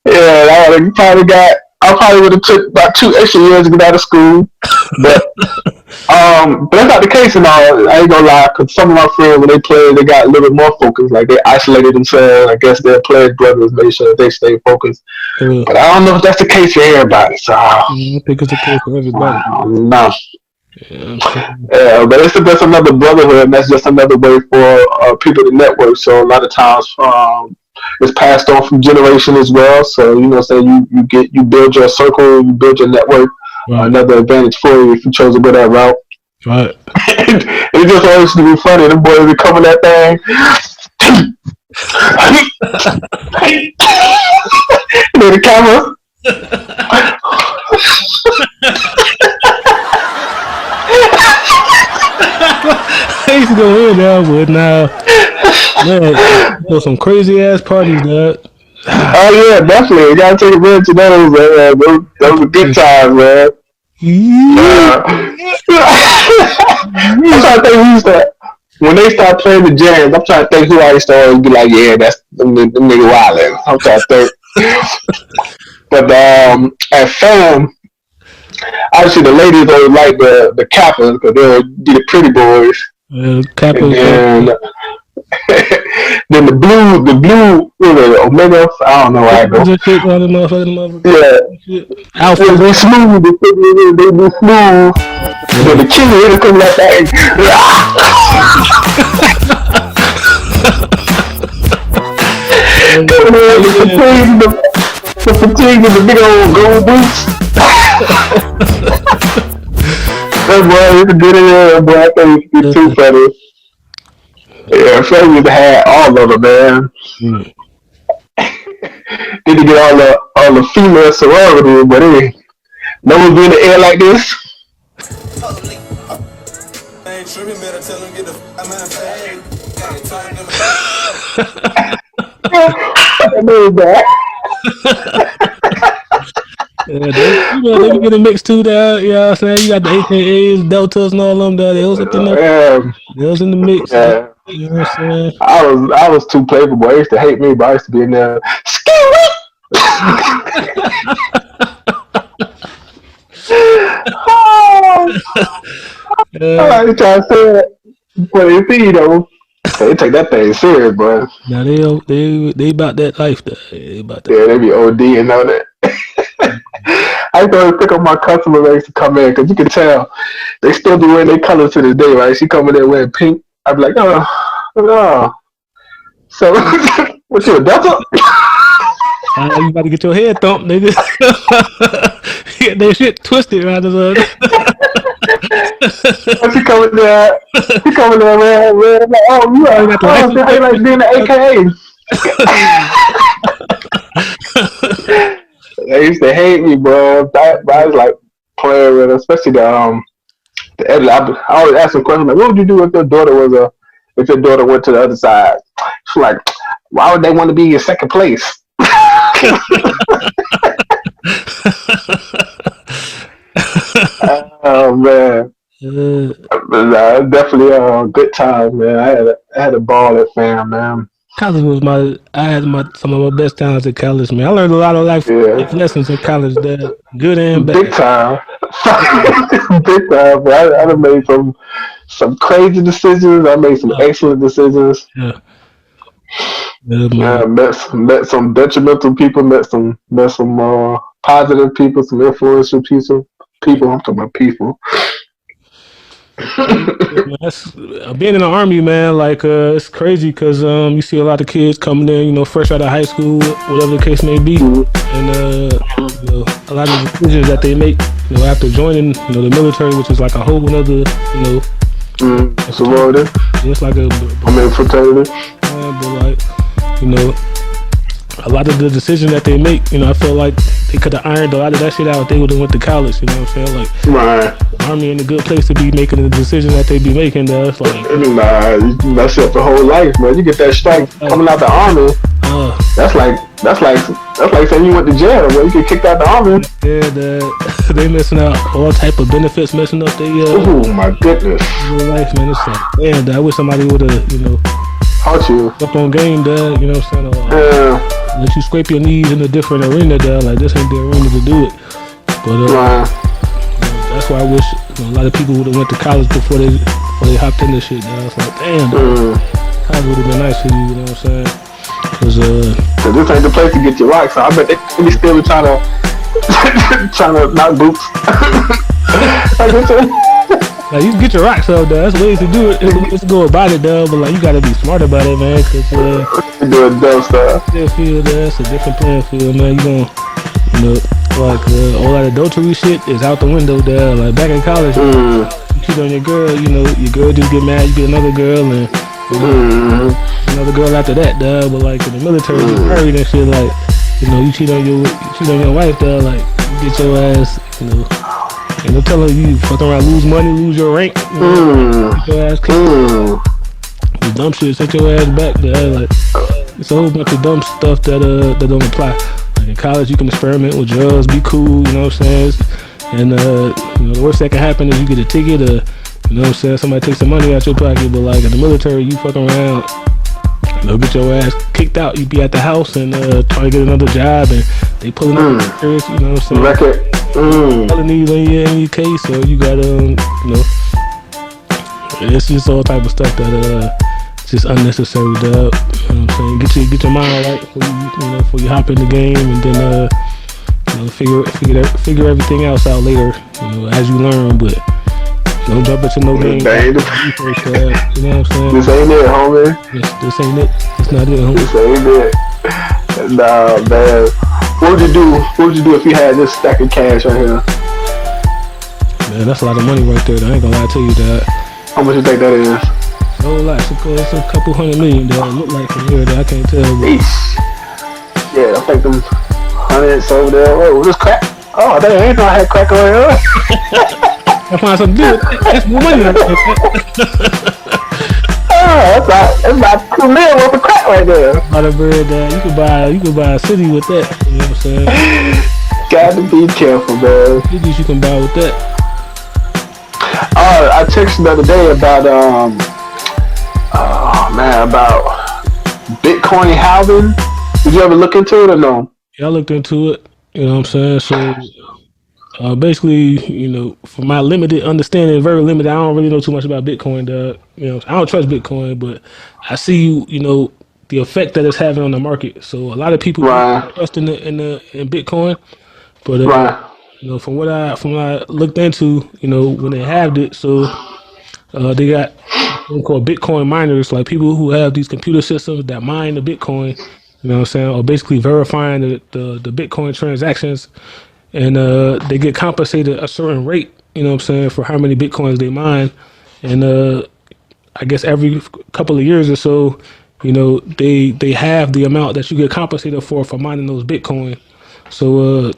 Yeah, I would have probably got I probably would have took about 2 extra years to get out of school, but that's not the case. And all, I ain't gonna lie, because some of my friends when they played, they got a little bit more focused. Like they isolated themselves. I guess their players' brothers made sure that they stay focused. But I don't know if that's the case for everybody. So I think it's the case for everybody. No. Yeah, but it's just another brotherhood, and that's just another way for people to network. So a lot of times, it's passed on from generation as well. So say you build your circle, you build your network. Right. Another advantage for you if you chose to go that route. Right. It just always to be funny. The boys are coming that thing. The camera. I used to go in there, but now, man, go some crazy ass parties, dog. Oh yeah, definitely. You gotta take advantage of those, man. Those were good times, man. I'm trying to think who used to, when they start playing the jams, I'm trying to think who I used to always be like, yeah, that's them nigga wildin'. I'm trying to think. But at FAM, obviously the ladies always like the Kappas because they'll be the pretty boys. Kappas. Then the blue, Omega. I don't know where I go. Yeah, Alpha. They smooth. They be smooth. But the king here come like that. The fatigue and the big old gold boots. That boy used to get in there, boy. I think he used to be too funny. Yeah, Freddie used to have all of them, man. Did he get all the female sorority, but hey, no one be in the air like this. They be getting mixed too there, you know what I'm saying? You got the AKAs, Deltas and all them there. They was up in there. They was in the mix. Yeah. You know what I'm saying? I was too playful, boy. I used to hate me, but I used to be in there. I ain't trying to say it, but you see, they take that thing serious, boy. Now they about that life, though. They about that. Yeah, they be OD and all that. I used to pick up my customers that used to come in because you can tell they still be wearing their colors to this day, right? She come in there wearing pink. I'd be like, oh. So, what you a Delta? You about to get your head thumped, nigga. Get that shit twisted around his head. She coming there, man. I'm like, oh, you are like being an AKA. They used to hate me, bro. I was like playing with, especially the editor. I always ask them questions like, "What would you do if your daughter went to the other side?" She's like, "Why would they want to be in second place?" Oh man, definitely a good time, man. I had a ball at FAM, man. College was I had some of my best times at college, man. I learned a lot of life lessons in college, that good and bad. Big time. Big time, bro. I done made some crazy decisions. I made some excellent decisions. Yeah. Met some detrimental people, met some positive people, some influential people. I'm talking about people. Being in the Army, man, like it's crazy because you see a lot of kids coming in, fresh out of high school, whatever the case may be, and a lot of decisions that they make, after joining, the military, which is like a whole another, sorority. It's like I'm in fraternity. But like, a lot of the decisions that they make, I feel like they could have ironed a lot of that shit out if they would have went to college, you know what I'm saying? Like, right. Army in a good place to be making the decisions that they be making. It's like, nah, you mess up the whole life, man. You get that strike coming out the Army. That's like saying you went to jail, man. You get kicked out the Army. Yeah, they missing out all type of benefits, messing up their oh my goodness, life, man. It's like, damn, I wish somebody would have, taught you up on game, dad. You know what I'm saying? let you scrape your knees in a different arena, dog. Like this ain't the arena to do it. But that's why I wish a lot of people would have went to college before they hopped in this shit. Dog. It's like, damn, dog. College would have been nice for you. You know what I'm saying? Cause this ain't the place to get your rocks. So I bet they still be trying to knock boots. Like you can get your rocks up, dog. That's ways to do it. Let's go about it, dog. But like you gotta be smart about it, man. Cause doing dumb stuff. Field, that's a different playing field, man. You gon', like all that adultery shit is out the window, dog. Like back in college, you cheat on your girl, your girl just get mad, you get another girl, and another girl after that, dog. But like in the military, you married and shit, like you cheat on your wife, dog. Like you get your ass, and they'll tell her you fucking around, lose money, lose your rank, get your ass kicked. The dumb shit, set your ass back, dog. Like it's a whole bunch of dumb stuff that don't apply. Like in college, you can experiment with drugs, be cool, you know what I'm saying? And the worst that can happen is you get a ticket, or you know what I'm saying, somebody takes some money out your pocket. But like in the military, you fucking around, get your ass kicked out. You be at the house and trying to get another job, and they pulling up records, you know what I'm saying? Record. Felonies on your case, so you gotta, it's just all type of stuff that just unnecessary, dog. You know what I'm saying? Get your mind right before you hop in the game, and then figure everything else out later, as you learn. But don't jump into no game. You know what I'm saying? This ain't it, homie. This ain't it. It's not it, homie. This ain't it. Nah, man. What would you do if you had this stack of cash right here? Man, that's a lot of money right there. I ain't gonna lie to you, dog. How much you think that is? A whole lot. It's a couple $100 million, dog. Look like from here, I can't tell. But... Yeah, I think them hundreds over there. Oh, this crack. Oh, they ain't know I had crack over here. I find something good. That's more money. Oh, that's not $2 million worth of crack right there. A lot of bread, dog. You could buy a city with that. You know what I'm saying? Got to be careful, man. Cities you can buy with that. I texted the other day about about Bitcoin halving. Did you ever look into it or no? Yeah, I looked into it. You know what I'm saying? So basically, from my limited understanding, very limited, I don't really know too much about Bitcoin, dog. I don't trust Bitcoin, but I see, the effect that it's having on the market. So a lot of people trust in Bitcoin, but from what I looked into, when they halved it, so they got what called Bitcoin miners, like people who have these computer systems that mine the Bitcoin, you know what I'm saying, or basically verifying the Bitcoin transactions, and they get compensated a certain rate, you know what I'm saying, for how many Bitcoins they mine, and I guess every couple of years or so, they have the amount that you get compensated for mining those Bitcoin. So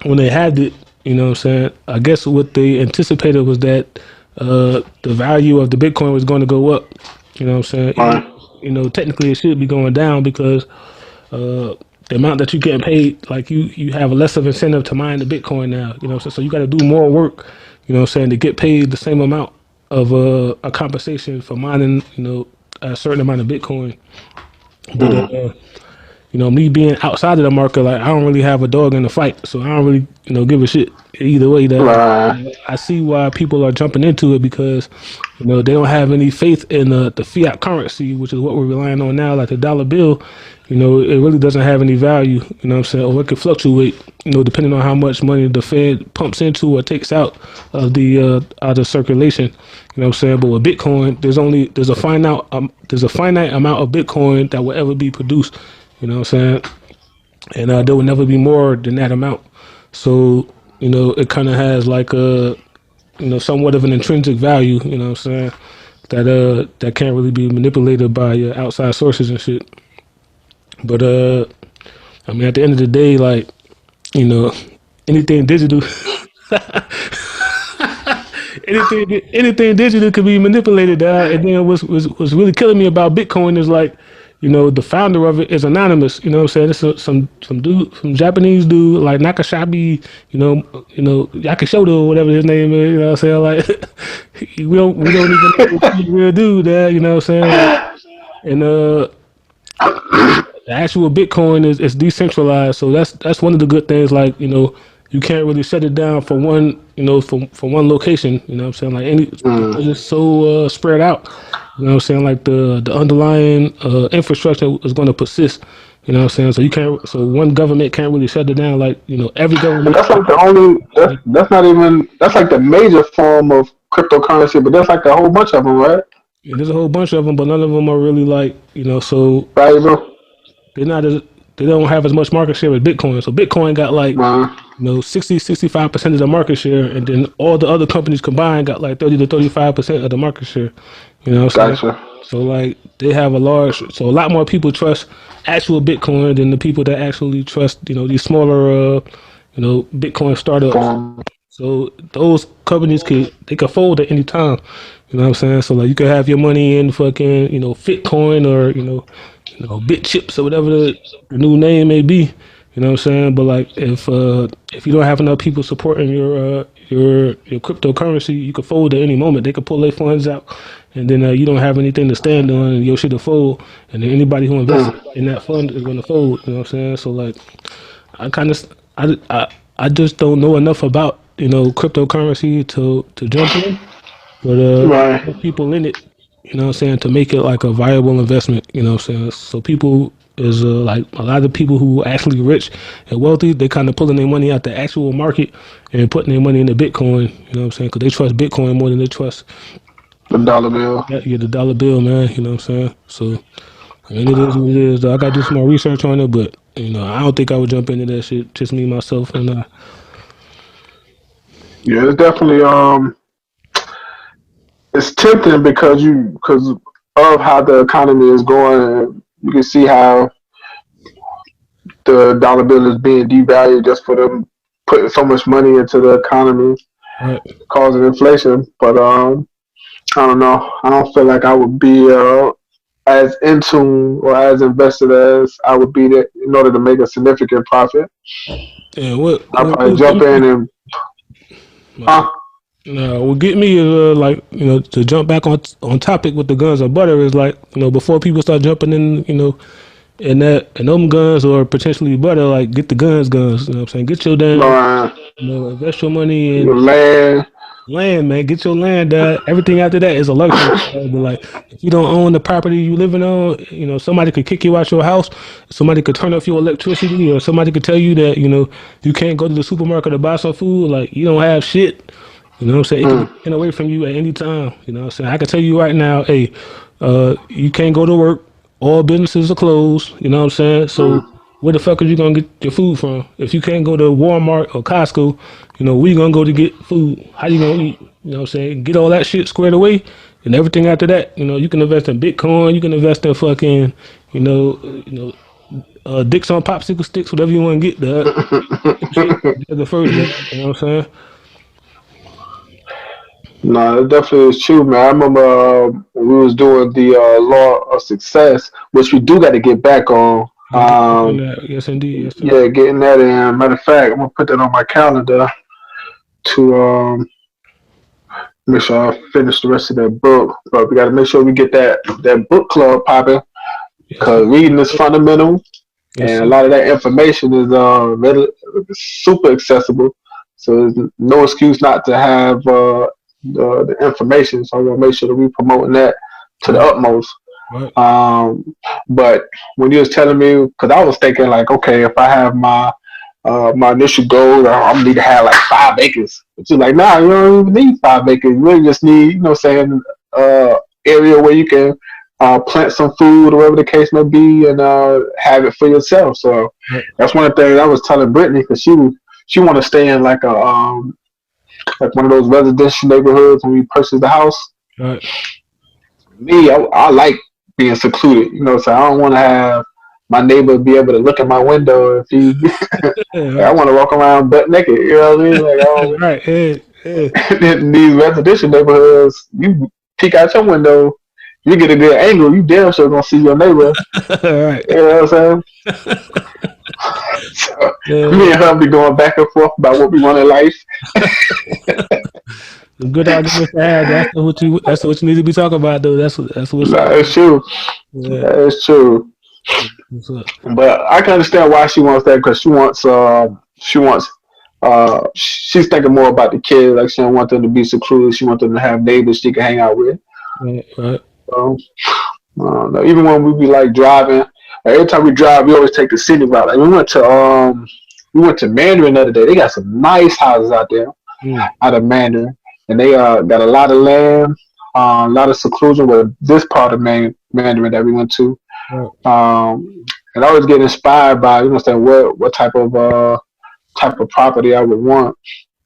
when they had it, you know what I'm saying, I guess what they anticipated was that the value of the Bitcoin was going to go up. You know what I'm saying? Technically it should be going down because the amount that you're getting paid, like you have a less of incentive to mine the Bitcoin now. You know what I'm saying? So you got to do more work, you know what I'm saying, to get paid the same amount of a compensation for mining, a certain amount of Bitcoin. But me being outside of the market, like I don't really have a dog in the fight, so I don't really, give a shit either way. That I see why people are jumping into it because, they don't have any faith in the fiat currency, which is what we're relying on now, like the dollar bill. It really doesn't have any value. You know what I'm saying? Or it could fluctuate, depending on how much money the Fed pumps into or takes out of the circulation. You know what I'm saying? But with Bitcoin, there's a finite amount of Bitcoin that will ever be produced. You know what I'm saying? And there will never be more than that amount. So, it kind of has like a, somewhat of an intrinsic value, you know what I'm saying? That can't really be manipulated by outside sources and shit. But, at the end of the day, like, anything digital, anything digital could be manipulated. And then what's really killing me about Bitcoin is like, the founder of it is anonymous. You know what I'm saying? It's some dude, some Japanese dude like Nakashabi, Yakishodo or whatever his name is. You know what I'm saying? Like we don't even know what the real dude. You know what I'm saying? And the actual Bitcoin is decentralized, so that's one of the good things. Like, you can't really shut it down for one, for one location. You know what I'm saying? Like because it's so spread out. You know what I'm saying? Like the underlying infrastructure is going to persist. You know what I'm saying? So you can't. So one government can't really shut it down. Like, every But government. that's like the only that's not even that's like the major form of cryptocurrency. But there's like a whole bunch of them, right? Yeah, there's a whole bunch of them, but none of them are really like, so Valuable. they're not as they don't have as much market share as Bitcoin. So Bitcoin got like, Uh, 65% of the market share, and then all the other companies combined got like 30 to 35% of the market share. You know what I'm saying? gotcha. So like they have so a lot more people trust actual Bitcoin than the people that actually trust, these smaller, Bitcoin startups. Form. So those companies could fold at any time. You know what I'm saying? So like you could have your money in fucking, Fitcoin or, Bit Chips or whatever the new name may be. You know what I'm saying? But like if you don't have enough people supporting your cryptocurrency, you could fold at any moment. They could pull their funds out, and then you don't have anything to stand on, and your shit will fold. And then anybody who invests in that fund is going to fold. You know what I'm saying? So like, I kind of I just don't know enough about cryptocurrency to jump in, but Right. people in it, you know what I'm saying, to make it like a viable investment, you know what I'm saying. So people is like a lot of people who are actually rich and wealthy, they kind of pulling their money out the actual market and putting their money into Bitcoin, you know what I'm saying, because they trust Bitcoin more than they trust The dollar bill. the dollar bill, man. You know what I'm saying. So I mean, it is what it is. Though. I got to do some more research on it, but I don't think I would jump into that shit. Just me, myself, and Yeah, it's definitely it's tempting because of how the economy is going. You can see how the dollar bill is being devalued just for them putting so much money into the economy, right. causing inflation. But I don't know. I don't feel like I would be as in tune or as invested as I would be in order to make a significant profit. And what I'll what probably will get jump me? in and huh? What get me is like to jump back on topic with the guns or butter is like before people start jumping in and them guns or potentially butter, like get the guns, you know what I'm saying, get your damn, Uh, invest your money in your land. land, man. Get your land. Everything after that is a luxury. But like, if you don't own the property you living on, somebody could kick you out your house. Somebody could turn off your electricity, or somebody could tell you that you can't go to the supermarket to buy some food. Like you don't have shit. You know what I'm saying? It could be taken away from you at any time. You know what I'm saying? I can tell you right now, hey, you can't go to work. All businesses are closed. You know what I'm saying? So where the fuck are you gonna get your food from? If you can't go to Walmart or Costco, where you gonna go to get food? How you gonna eat? You know what I'm saying? Get all that shit squared away, and everything after that, you can invest in Bitcoin. You can invest in fucking, dicks on popsicle sticks, whatever you want to get. That shit the first day. You know what I'm saying? No, it definitely is true, man. I remember when we was doing the law of success, which we do got to get back on. Gotta get back on that. Yes, indeed. Yes, sir. Yeah, getting that in. Matter of fact, I'm gonna put that on my calendar to make sure I finish the rest of that book. But we got to make sure we get that book club popping Yes, sir. because reading is fundamental, Yes, and a sir. lot of that information is super accessible. So there's no excuse not to have the information. So I want to make sure that we promoting that to the Right. utmost. Right. But when you was telling me, because I was thinking like, okay, if I have my initial goal, I'm gonna need to have like 5 acres. But you're like, nah, you don't even need 5 acres. You really just need, area where you can plant some food or whatever the case may be, and have it for yourself. So Right. that's one of the things I was telling Brittany because she want to stay in like a like one of those residential neighborhoods when we purchase the house. Right. Me, I like being secluded. So I don't want to have my neighbor be able to look at my window if he. Yeah, I right. want to walk around butt naked. You know what I mean? Like I Right. Yeah. Yeah. don't, in these residential neighborhoods, you peek out your window, you get a good angle. You damn sure gonna see your neighbor. Right. You know what I'm saying? So, me Yeah. and her be going back and forth about what we want in life. The good arguments to have. That's what you. That's what you need to be talking about, though. That's what's up. Nah, it's true. Yeah. That is true. What's up? But I can understand why she wants that because she's thinking more about the kids. Like she don't want them to be secluded. She wants them to have neighbors she can hang out with. Right, right. So, even when we be like driving, like, every time we drive, we always take the city route. Like we went to Mandarin the other day. They got some nice houses out there Mm, out of Mandarin, and they got a lot of land, a lot of seclusion with this part of Mandarin that we went to. right, And I was getting inspired by saying what type of property I would want.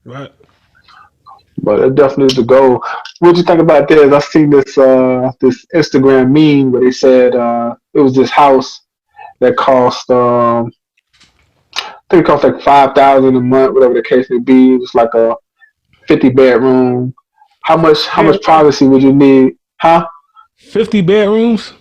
right. But it definitely is the goal. What you think about this? I seen this Instagram meme where they said it was this house that cost I think it cost like 5,000 a month, whatever the case may be. It was like a 50 bedroom. How much privacy would you need? Huh? 50 bedrooms?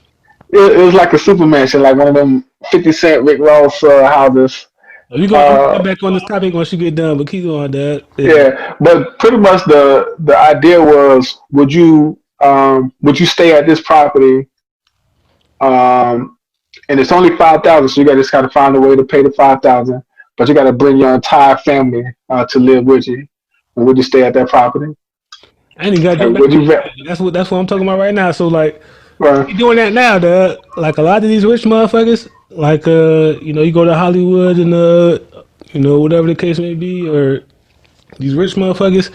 It was like a super mansion, like one of them 50 Cent Rick Ross houses. We gonna get Uh, back on this topic once you get done, but keep going, Dad. Yeah. yeah, but pretty much the idea was, would you stay at this property? And it's only 5,000, so you got to just got to find a way to pay the 5,000, but you got to bring your entire family to live with you. And would you stay at that property? I ain't got to jump And back would on you? that. That's what I'm talking about right now. So like Right. you doing that now, Dad. Like a lot of these rich motherfuckers, like you go to Hollywood and whatever the case may be, or these rich motherfuckers,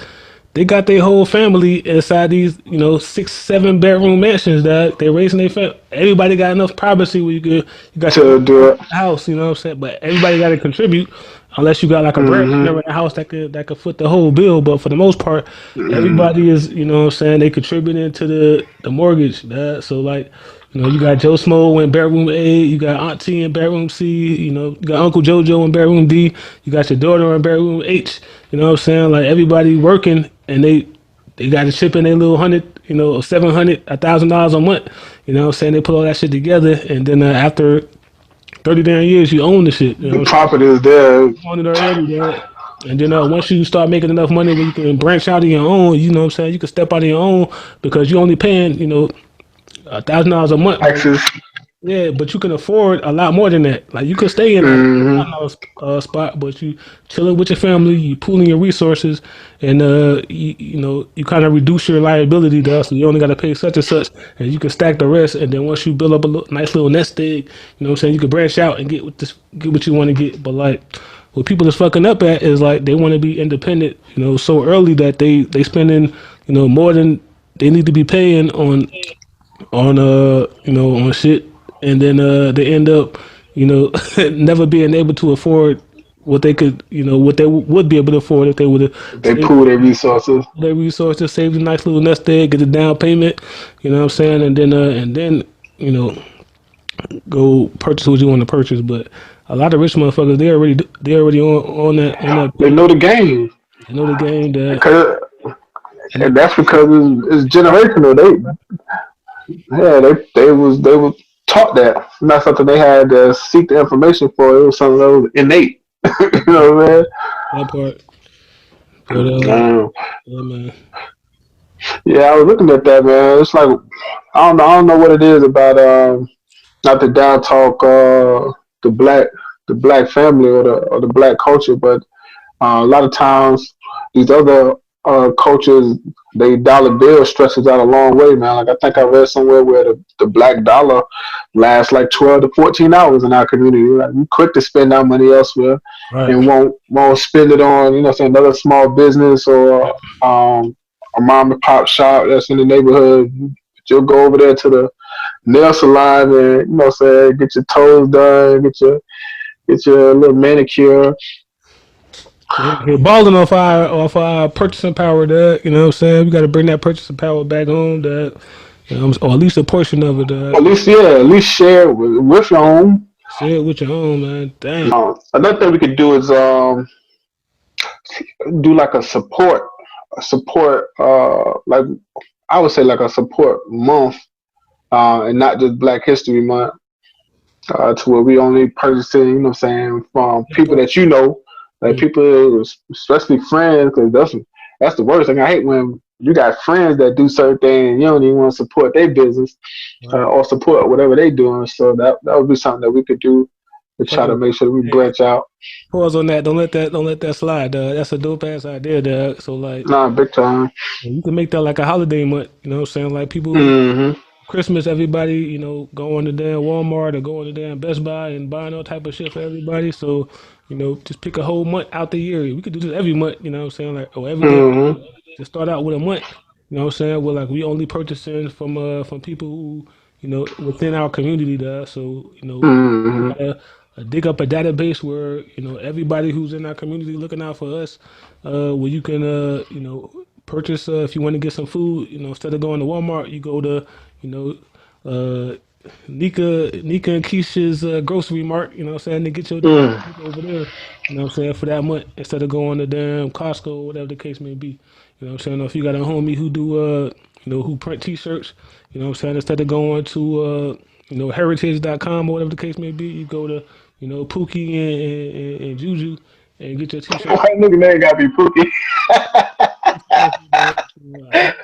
they got their whole family inside these, 6, 7 bedroom mansions that they raising their family. Everybody got enough privacy where you got your To do own it. house, you know what I'm saying? But everybody got to contribute unless you got like a breadwinner in the house that could foot the whole bill. But for the most part, everybody is, what I'm saying, they contributing to the mortgage. So like, you got Joe Smo in bedroom A, you got Auntie in bedroom C, you got Uncle JoJo in bedroom D, you got your daughter in bedroom H. You know what I'm saying? Like everybody working and they got to chip in their little hundred, or $700, $1,000 a month. You know what I'm saying? They put all that shit together, and then after 30 damn years, you own the shit. You know The what I'm saying? property is there. You own it already, man. And then once you start making enough money where you can branch out on your own, you know what I'm saying? You can step out on your own because you're only paying, $1,000 a month. Taxes. Yeah, but you can afford a lot more than that. Like you could stay in a spot, but you chilling with your family, you pooling your resources, and you kind of reduce your liability there, so you only got to pay such and such, and you can stack the rest. And then once you build up a nice little nest egg, you know what I'm saying, you can branch out and get what you want to get. But like what people is fucking up at is like they want to be independent, so early that they spending more than they need to be paying on shit, and then they end up never being able to afford what they could what they would be able to afford if they would have They saved pool their resources. their resources, saved a nice little nest egg, get a down payment, you know what I'm saying, and then you know go purchase what you want to purchase. But a lot of rich motherfuckers, they already on that They know the game. they know the game that Cause, and and that's because it's generational. They were taught that. Not something they had to seek the information for. It was something that was innate. You know what I that part. But mean? yeah, man. Yeah, I was looking at that, man. It's like I don't know what it is about not the down talk the black family or the black culture, but a lot of times these other cultures, they dollar bill stretches out a long way, man. Like I think I read somewhere where the black dollar lasts like 12 to 14 hours in our community. Like we quick to spend our money elsewhere Right. and won't spend it on say another small business or a mom and pop shop that's in the neighborhood. You'll go over there to the nail salon and say get your toes done, get your little manicure. We're balling off our purchasing power, that you know what I'm saying. We got to bring that purchasing power back home, that or at least a portion of it. At least at least share it with your own. Share it with your own, man. Damn. Another thing we could do is do like a support like I would say like a support month and not just Black History Month to where we only purchasing what I'm saying from people that like people especially friends because That's the worst thing. I hate when you got friends that do certain things and you don't even want to support their business Right. or support whatever they doing. So that would be something that we could do to try to Pause. make sure that we Hey, branch out. pause on that. Don't let that slide, dog. That's a dope ass idea, dog. So like, Nah, big time. you can make that like a holiday month. You know what I'm saying? Like people, Hmm. Christmas, everybody, going to damn Walmart or going to damn Best Buy and buying all type of shit for everybody. So, just pick a whole month out the year. We could do this every month. You know what I'm saying? Like, or every day. Hmm. Just start out with a month. You know what I'm saying? We're like we only purchasing from people who within our community there. So we Hmm. gotta dig up a database where everybody who's in our community looking out for us. Where you can purchase if you want to get some food. Instead of going to Walmart, you go to you know uh, Nika and Keisha's grocery mart. You know what I'm saying? To get your damn Mm. food over there. You know what I'm saying? For that month instead of going to damn Costco or whatever the case may be. You know what I'm saying? Or if you got a homie who do who print t-shirts, you know what I'm saying? Instead of going to heritage.com or whatever the case may be, you go to, Pookie and Juju and get your t-shirt. White nigga name gotta be Pookie.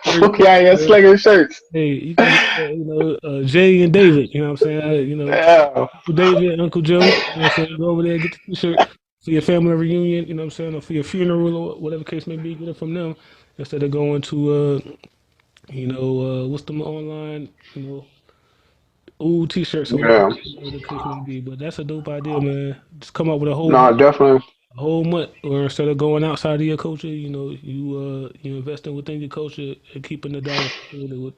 Pookie out here slinging shirts. Hey, you can get Jay and David, you know what I'm saying? Yeah. Uncle David, Uncle Joe, you know what I'm saying? Go over there, get the t-shirt for your family reunion, you know what I'm saying? Or for your funeral or whatever case may be, get it from them instead of going to what's the online, old t-shirts or Yeah. whatever the case may be. But that's a dope idea, man. Just come up with a whole No, definitely. month, or instead of going outside of your culture, you investing within your culture and keeping the dollar with,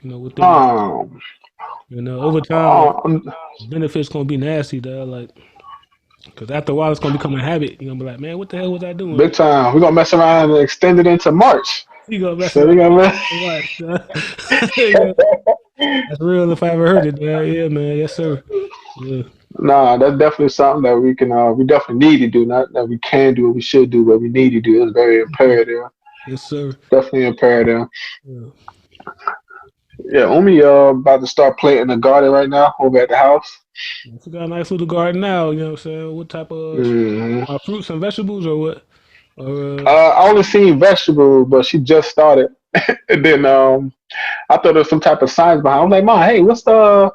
within that. Um, Over time, um, benefits gonna be nasty, dog. Like, cause after a while, it's gonna become a habit. You're gonna be like, man, what the hell was I doing? big time. We're gonna mess around and extend it into March. You gonna mess So around we're gonna and watch, dog. Yeah, that's real if I ever heard it, dog. Yeah, man. Yes, sir. Yeah. nah, that's definitely something that we definitely need to do. Not that we can do, what we should do, but we need to do. It's very imperative. Yes, sir. Definitely imperative. Yeah. Yeah, Umi about to start planting the garden right now over at the house. If you got a nice little garden now, you know what I'm saying? What type of Hmm. fruits and vegetables or what? Or I only seen vegetables, but she just started. And then I thought there was some type of science behind. I'm like, Mom, hey, what's the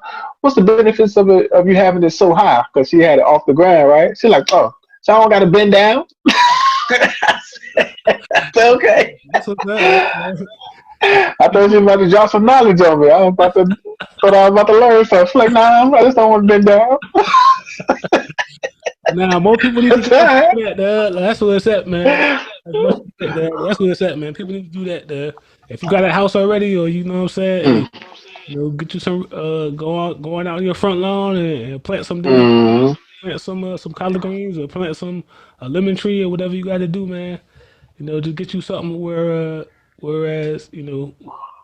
benefits of you having it so high? Because she had it off the ground, right? She's like, oh, so I don't got to bend down. That's okay. that's what's that. I thought she was about to drop some knowledge on me. Thought I was about to learn something. She's like, nah, I just don't want to bend down. Now, more people need to That's get all right. that, dog. That's where it's at, man. That's where it's at, man. People need to do that, dog. If you got a house already, or you know what I'm saying, Mm, hey, get you some, going out on your front lawn and plant some damn, mm, plant some collard greens or plant some a lemon tree or whatever you got to do, man. Just get you something whereas,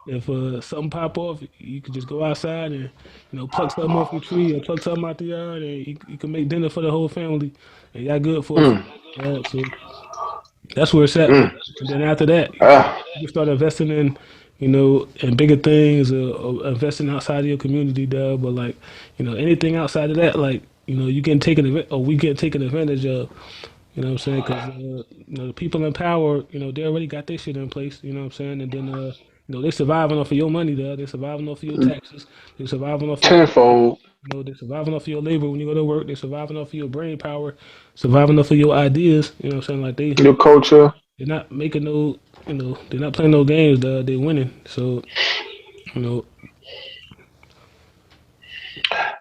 if something pop off, you could just go outside and, pluck something off your tree or pluck something out the yard, and you can make dinner for the whole family, and y'all good for a few. mm, So that's where it's at, man. mm. And then after that, Uh, you start investing in, in bigger things, or investing outside of your community, there. But like, anything outside of that, like, you getting taken or we get taken advantage of. You know what I'm saying? Because the people in power, they already got their shit in place. You know what I'm saying? And then they surviving off of your money, there. They surviving off of your taxes. They surviving off of your Tenfold. they surviving off of your labor when you go to work. They surviving off of your brain power, surviving off of your ideas. You know what I'm saying? Like Your culture. they're not making no, they're not playing no games. They're winning. So you know,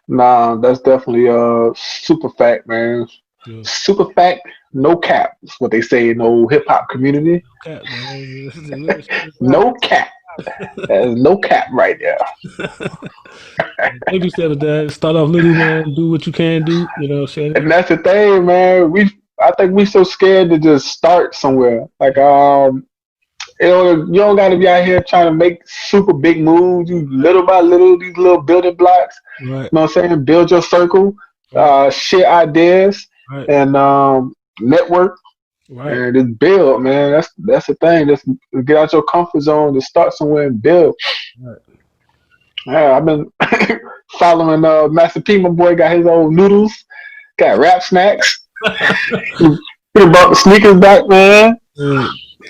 Nah, that's definitely super fact, man. you know, Super fact, no cap. That's what they say in the old hip hop community. cap, man. This is a real shit. No cap. There's no cap right there. Baby steps, dad. Start off little, man. Do what you can do. You know what I'm saying? And that's the thing, man. I think we so scared to just start somewhere. Like you don't gotta be out here trying to make super big moves. You little by little, these little building blocks. Right, You know what I'm saying? Build your circle, right, share ideas, right, and network. right. And just build, man. That's the thing. Just get out your comfort zone to start somewhere and build. Right. Yeah, I've been following Master P. My boy got his old noodles, got rap snacks. He brought the sneakers back, man.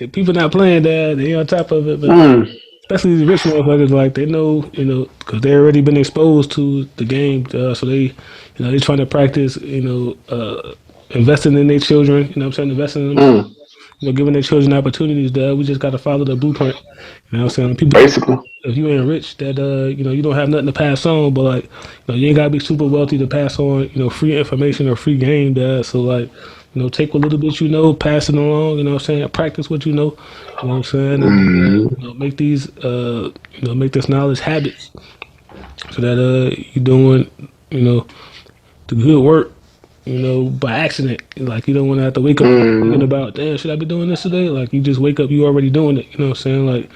people not playing that. They on top of it, but Mm. especially these rich motherfuckers, like they know, because they already been exposed to the game, so they trying to practice, investing in their children. You know what I'm saying? Investing in themselves. Mm. Giving their children opportunities. We just got to follow the blueprint. You know what I'm saying? People think Basically. if you ain't rich, that you don't have nothing to pass on. But like, you ain't gotta be super wealthy to pass on, free information or free game. So like, take what little bit pass it along. You know what I'm saying? Practice what you know. You know what I'm saying? And make these, make this knowledge habits, so that you doing, the good work, by accident. Like you don't want to have to wake up thinking about, damn, should I be doing this today? Like you just wake up, you already doing it. You know what I'm saying? Like,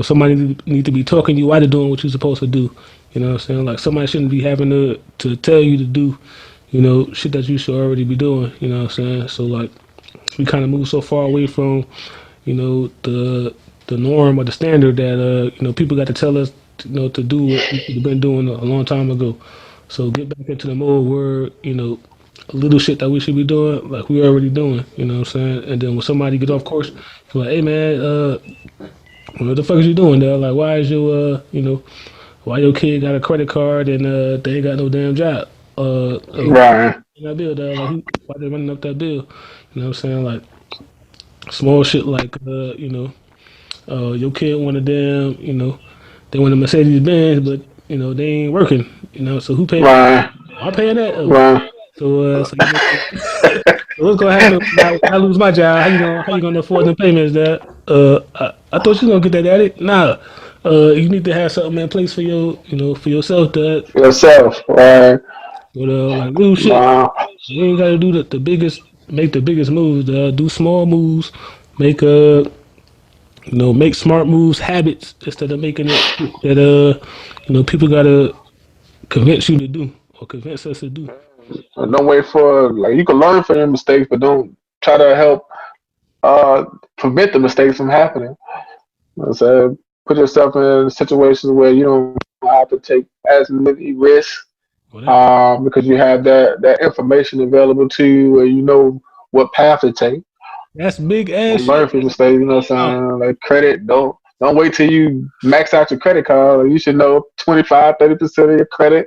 somebody need to be talking you while they're doing what you're supposed to do. You know what I'm saying? Like somebody shouldn't be having to tell you to do, shit that you should already be doing. You know what I'm saying? So like we kind of move so far away from, the norm or the standard that people got to tell us, to do what we've been doing a long time ago. So get back into the mode where, little shit that we should be doing, like we already doing, you know what I'm saying? And then when somebody get off course, you're like, hey man, what the fuck is you doing there? Like, why is your, why your kid got a credit card and they ain't got no damn job? Right. That bill, dog, like, why they running up that bill? You know what I'm saying? Like, small shit like, your kid want a damn, they want a Mercedes Benz, but, they ain't working, so who paying? Right. I'm paying that. Right. So what's gonna happen when I lose my job? How you gonna afford them payments? That I thought you gonna get that at it. Nah, you need to have something in place for for yourself. That Yourself. Right. but like little shit, Wow. you ain't gotta do the biggest, make the biggest moves. Do small moves, make make smart moves, habits instead of making it that people gotta convince you to do or convince us to do. Don't wait for like you can learn from your mistakes, but don't try to help uh prevent the mistakes from happening. So put yourself in situations where you don't have to take as many risks Well, that, because you have that information available to you where you know what path to take. that's big ass Learn shit. from mistakes, you know what I'm saying? Like credit, don't wait till you max out your credit card. Like, you should know 25-30% of your credit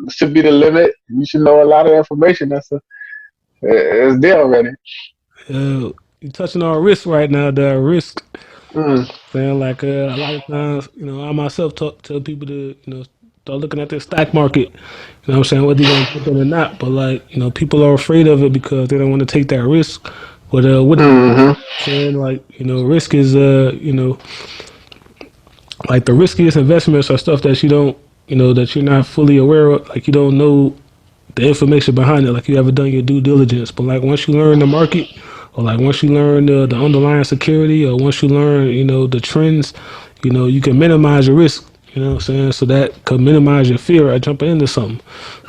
should be the limit. You should know a lot of information it's there already. You touching on risk right now. The risk, Mm, man. Like a lot of times, I myself tell people to, start looking at the stock market. You know what I'm saying? Whether you're gonna jump in or not, but like, people are afraid of it because they don't want to take that risk. But what hmm saying, like, risk is like the riskiest investments are stuff that you don't, that you're not fully aware of. Like you don't know the information behind it, like you haven't done your due diligence. But like once you learn the market, or like once you learn the underlying security, or once you learn, the trends, you can minimize your risk. You know what I'm saying? So that could minimize your fear of jumping into something.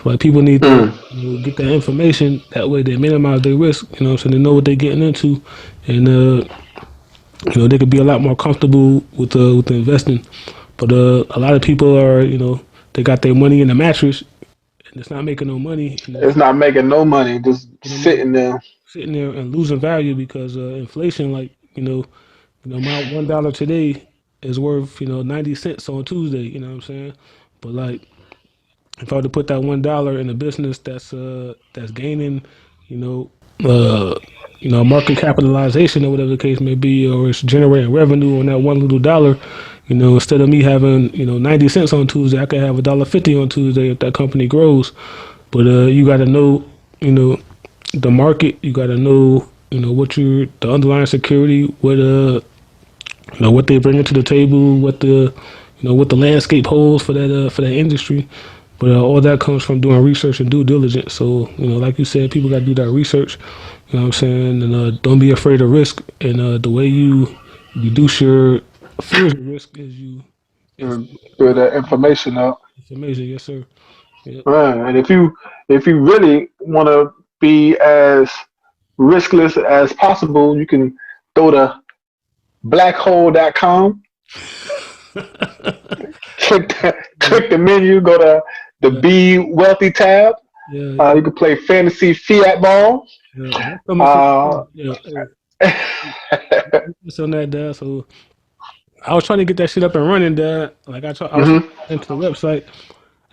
So like people need to mm. get that information. That way they minimize their risk. You know what I'm saying? They know what they're getting into, and they could be a lot more comfortable with the investing. But a lot of people are, they got their money in the mattress and it's not making no money. It's not making no money, just You know what I mean? sitting there. Sitting there and losing value because inflation. Like my $1 today is worth 90 cents on Tuesday. You know what I'm saying? But like if I were to put that $1 in a business that's gaining, you know, uh, market capitalization or whatever the case may be, or it's generating revenue on that one little dollar. Instead of me having 90 cents on Tuesday, I could have $1.50 on Tuesday if that company grows. But you got to know, the market. You got to know, the underlying security, what they bring to the table, what the landscape holds for that industry. But all that comes from doing research and due diligence. So, like you said, people got to do that research. You know what I'm saying? And don't be afraid of risk. And the way you reduce your fears of risk is you And build that information up. information. Yes, sir. Yep. Right. And if you really want to be as riskless as possible, you can go to blackhole.com, click the menu, go to the Yeah. Be Wealthy tab. Yeah. You can play fantasy fiat ball. Yeah. That's coming Uh, soon. Yeah. So on that, so I was trying to get that shit up and running, Like I was Hmm. into the website.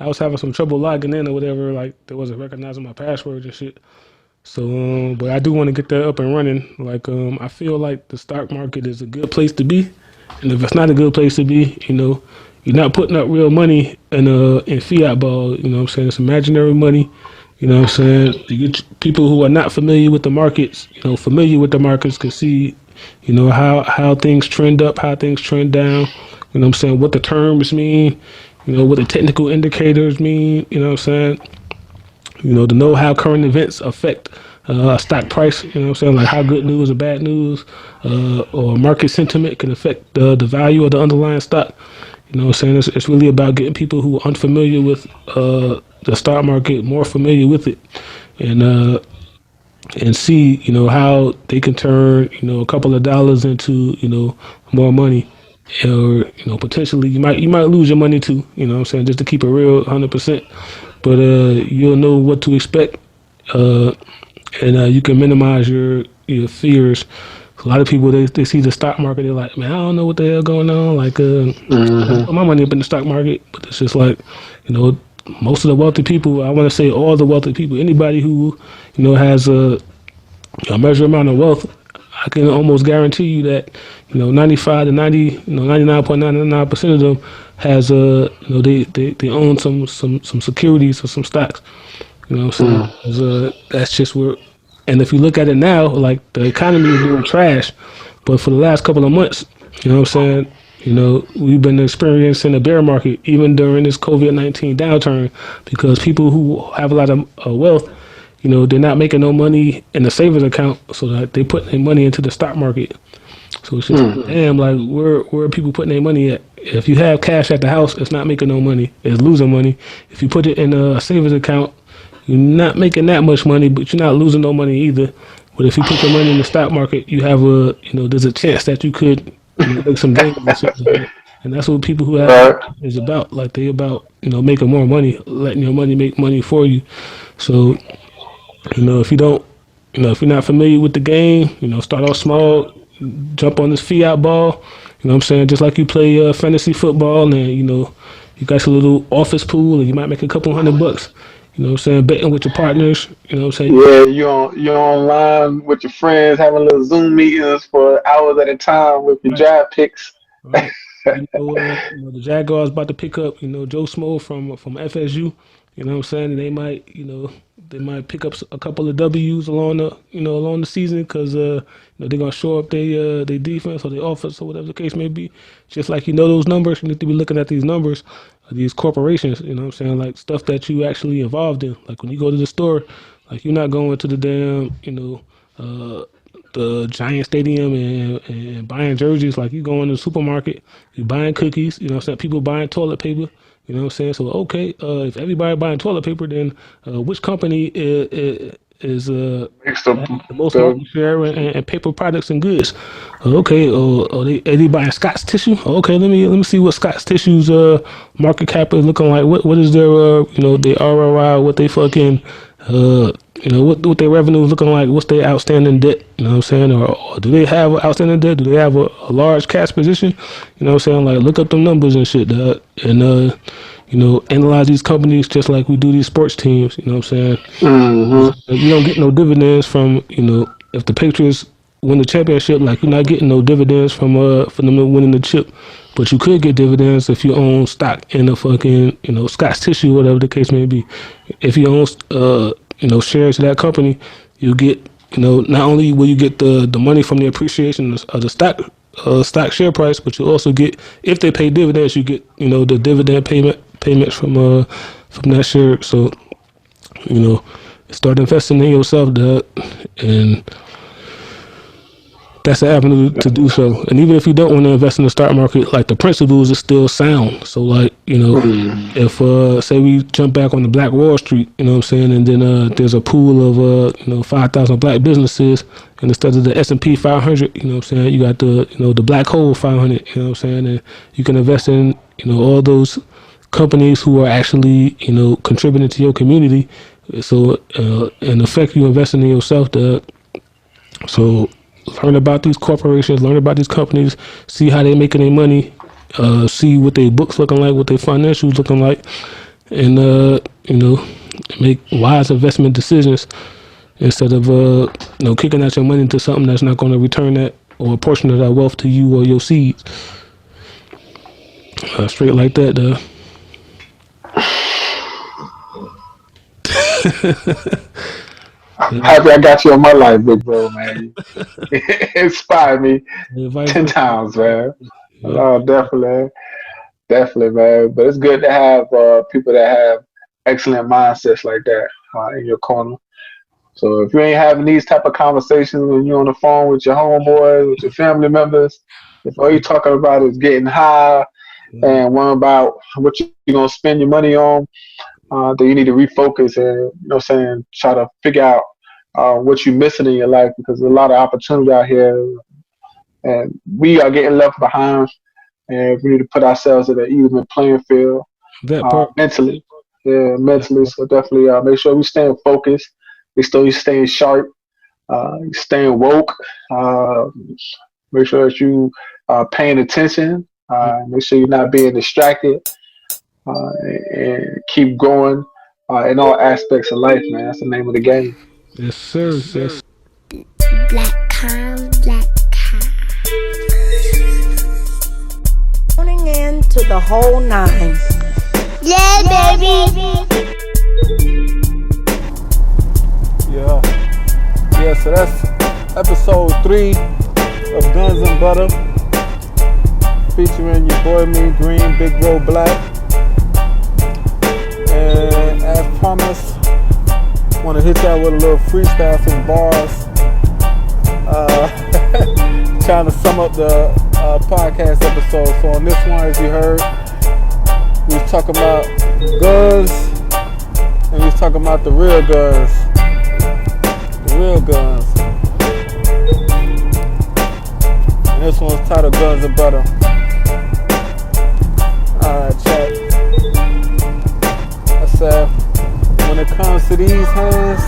I was having some trouble logging in or whatever. Like they wasn't recognizing my passwords and shit. So, but I do want to get that up and running. Like, I feel like the stock market is a good place to be, and if it's not a good place to be, you're not putting up real money in fiat ball. You know what I'm saying? It's imaginary money. You know what I'm saying? People who are not familiar with the markets, familiar with the markets can see, how things trend up, how things trend down. You know what I'm saying? What the terms mean. What the technical indicators mean. You know what I'm saying? To know how current events affect stock price. You know what I'm saying? Like how good news or bad news or market sentiment can affect the value of the underlying stock. You know what I'm saying? It's really about getting people who are unfamiliar with the stock market more familiar with it, and see how they can turn a couple of dollars into more money, or potentially you might lose your money too. You know what I'm saying? Just to keep it real 100%, but you'll know what to expect, uh, and you can minimize your fears. A lot of people they see the stock market, they're like, man, I don't know what the hell going on. Like, I Hmm. put my money up in the stock market, but it's just like, you know, most of the wealthy people. I want to say all the wealthy people. Anybody who has a measured amount of wealth, I can almost guarantee you that 95 to 90, 99.99% of them has they own some securities or some stocks. You know what I'm saying? Mm. 'Cause, that's just where. And if you look at it now, like the economy is doing trash, but for the last couple of months, you know what I'm saying? We've been experiencing a bear market even during this COVID-19 downturn because people who have a lot of wealth, they're not making no money in the savings account, so that they put their money into the stock market. So it's just damn, like where are people putting their money at? If you have cash at the house, it's not making no money. It's losing money. If you put it in a savings account, you're not making that much money, but you're not losing no money either. But if you put your money in the stock market, you have there's a chance that you could, make some gains and shit like that. And that's what people who have Right. is about. Like they about, making more money, letting your money make money for you. So if you don't, if you're not familiar with the game, start off small, jump on this fiat ball. You know what I'm saying? Just like you play fantasy football and, you got your little office pool and you might make a couple $100. You know what I'm saying? Betting with your partners. You know what I'm saying? Yeah, you online with your friends having little Zoom meetings for hours at a time with your Right, draft picks. right. The Jaguars about to pick up, Joe Smo from FSU. You know what I'm saying? And they might pick up a couple of W's along the season because they're gonna show up their defense or their offense or whatever the case may be. Just like those numbers, you need to be looking at these numbers, these corporations. You know what I'm saying? Like stuff that you actually involved in. Like when you go to the store, like you're not going to the damn the Giant Stadium and buying jerseys. Like you go in the supermarket, you buying cookies. You know what I'm saying? People buying toilet paper. You know what I'm saying? So okay, if everybody buying toilet paper, then which company is Makes the, the most the market share in paper products and goods? Okay, are they buying Scott's tissue? Okay, let me see what Scott's tissue's market cap is looking like. What is their their ROI? What they fucking what their revenue is looking like? What's their outstanding debt? You know what I'm saying? Or do they have outstanding debt? Do they have a large cash position? You know what I'm saying? Like look up them numbers and shit, dog. And analyze these companies just like we do these sports teams. You know what I'm saying? hmm You don't get no dividends from if the Patriots win the championship, like you're not getting no dividends from them winning the chip, but you could get dividends if you own stock in a fucking Scott's Tissue, whatever the case may be. If you own shares of that company, you get not only will you get the money from the appreciation of the stock share price, but you also get, if they pay dividends, you get the dividend payments from that share. So you know, start investing in yourself, Doug, and that's the avenue to do so. And even if you don't want to invest in the stock market, like the principles is still sound. So like, if say we jump back on the Black Wall Street, you know what I'm saying, and then there's a pool of 5,000 black businesses, and instead of the S&P 500, you know what I'm saying, you got the Black Hole 500, you know what I'm saying, and you can invest in all those companies who are actually contributing to your community. So in effect, you investing in yourself, Doug. So learn about these corporations, learn about these companies, see how they making their money, see what their books looking like, what their financials looking like, and make wise investment decisions instead of kicking out your money into something that's not going to return that or a portion of that wealth to you or your seeds. Straight like that, though. Happy I got you on my life, big bro, man. It inspired me Vice 10 versa. times, man. Yeah. Definitely. Definitely, man. But it's good to have people that have excellent mindsets like that in your corner. So if you ain't having these type of conversations when you're on the phone with your homeboys, with your family members, if all you talking about is getting high and worrying about what you're gonna spend your money on, then you need to refocus and try to figure out what you're missing in your life because there's a lot of opportunity out here and we are getting left behind and we need to put ourselves in an even playing field That part. mentally. Yeah, mentally. So definitely make sure we staying focused. We still staying sharp, staying woke. Make sure that you paying attention. Make sure you're not being distracted, and keep growing in all aspects of life, man. That's the name of the game. Yes, sir. Yes. Black tuning in to the whole nine. Yeah, baby. Yeah, so that's episode 3 of Guns and Butter, featuring your boy Miyn-Green, Big Bro Black. And as promised, want to hit y'all with a little freestyle, some bars. Trying to sum up the podcast episode. So on this one, as you heard, we was talking about guns, and we was talking about the real guns. Real guns. And this one's titled Guns and Butter. Alright, chat. I said, when it comes to these hands,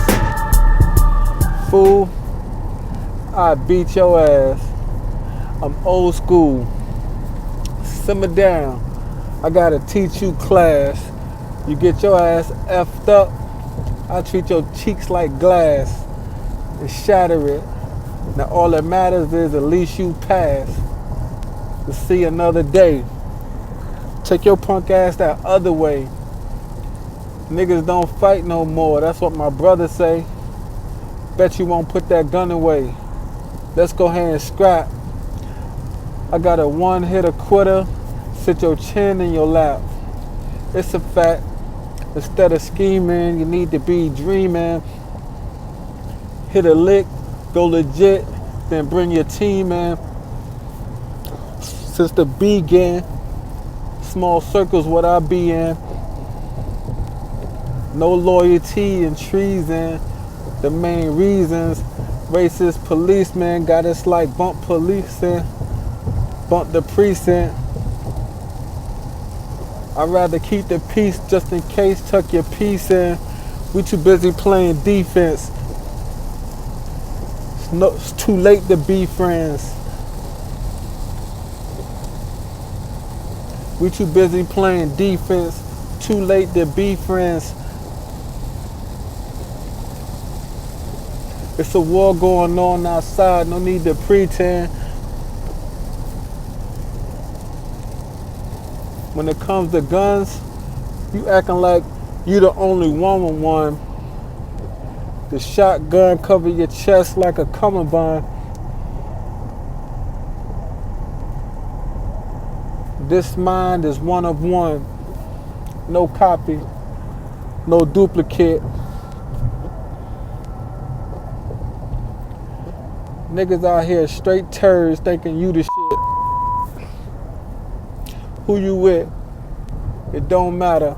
fool, I beat your ass. I'm old school. Simmer down. I gotta teach you class. You get your ass effed up, I treat your cheeks like glass and shatter it. Now all that matters is at least you pass to see another day. Take your punk ass that other way. Niggas don't fight no more, that's what my brother say. Bet you won't put that gun away. Let's go ahead and scrap. I got a one-hitter quitter. Sit your chin in your lap. It's a fact. Instead of scheming, you need to be dreaming. Hit a lick, go legit, then bring your team in. Since the begin, small circles what I be in. No loyalty and treason. The main reasons, racist policemen got us like bump policing, bump the precinct. I'd rather keep the peace just in case, tuck your piece in. We too busy playing defense. It's too late to be friends. We too busy playing defense. Too late to be friends. It's a war going on outside, no need to pretend. When it comes to guns, you acting like you the only one with one. The shotgun cover your chest like a cummerbund. This mind is one of one. No copy, no duplicate. Niggas out here straight turds thinking you the shit. Who you with? It don't matter.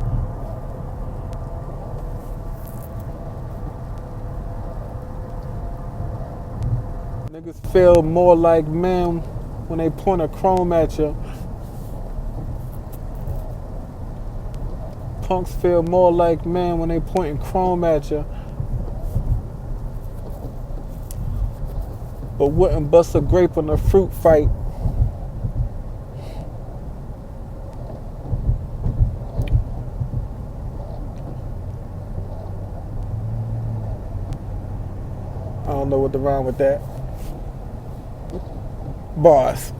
Niggas feel more like men when they point a chrome at you. Punks feel more like men when they pointing chrome at you. but wouldn't bust a grape in a fruit fight. I don't know what to rhyme with that. Bars.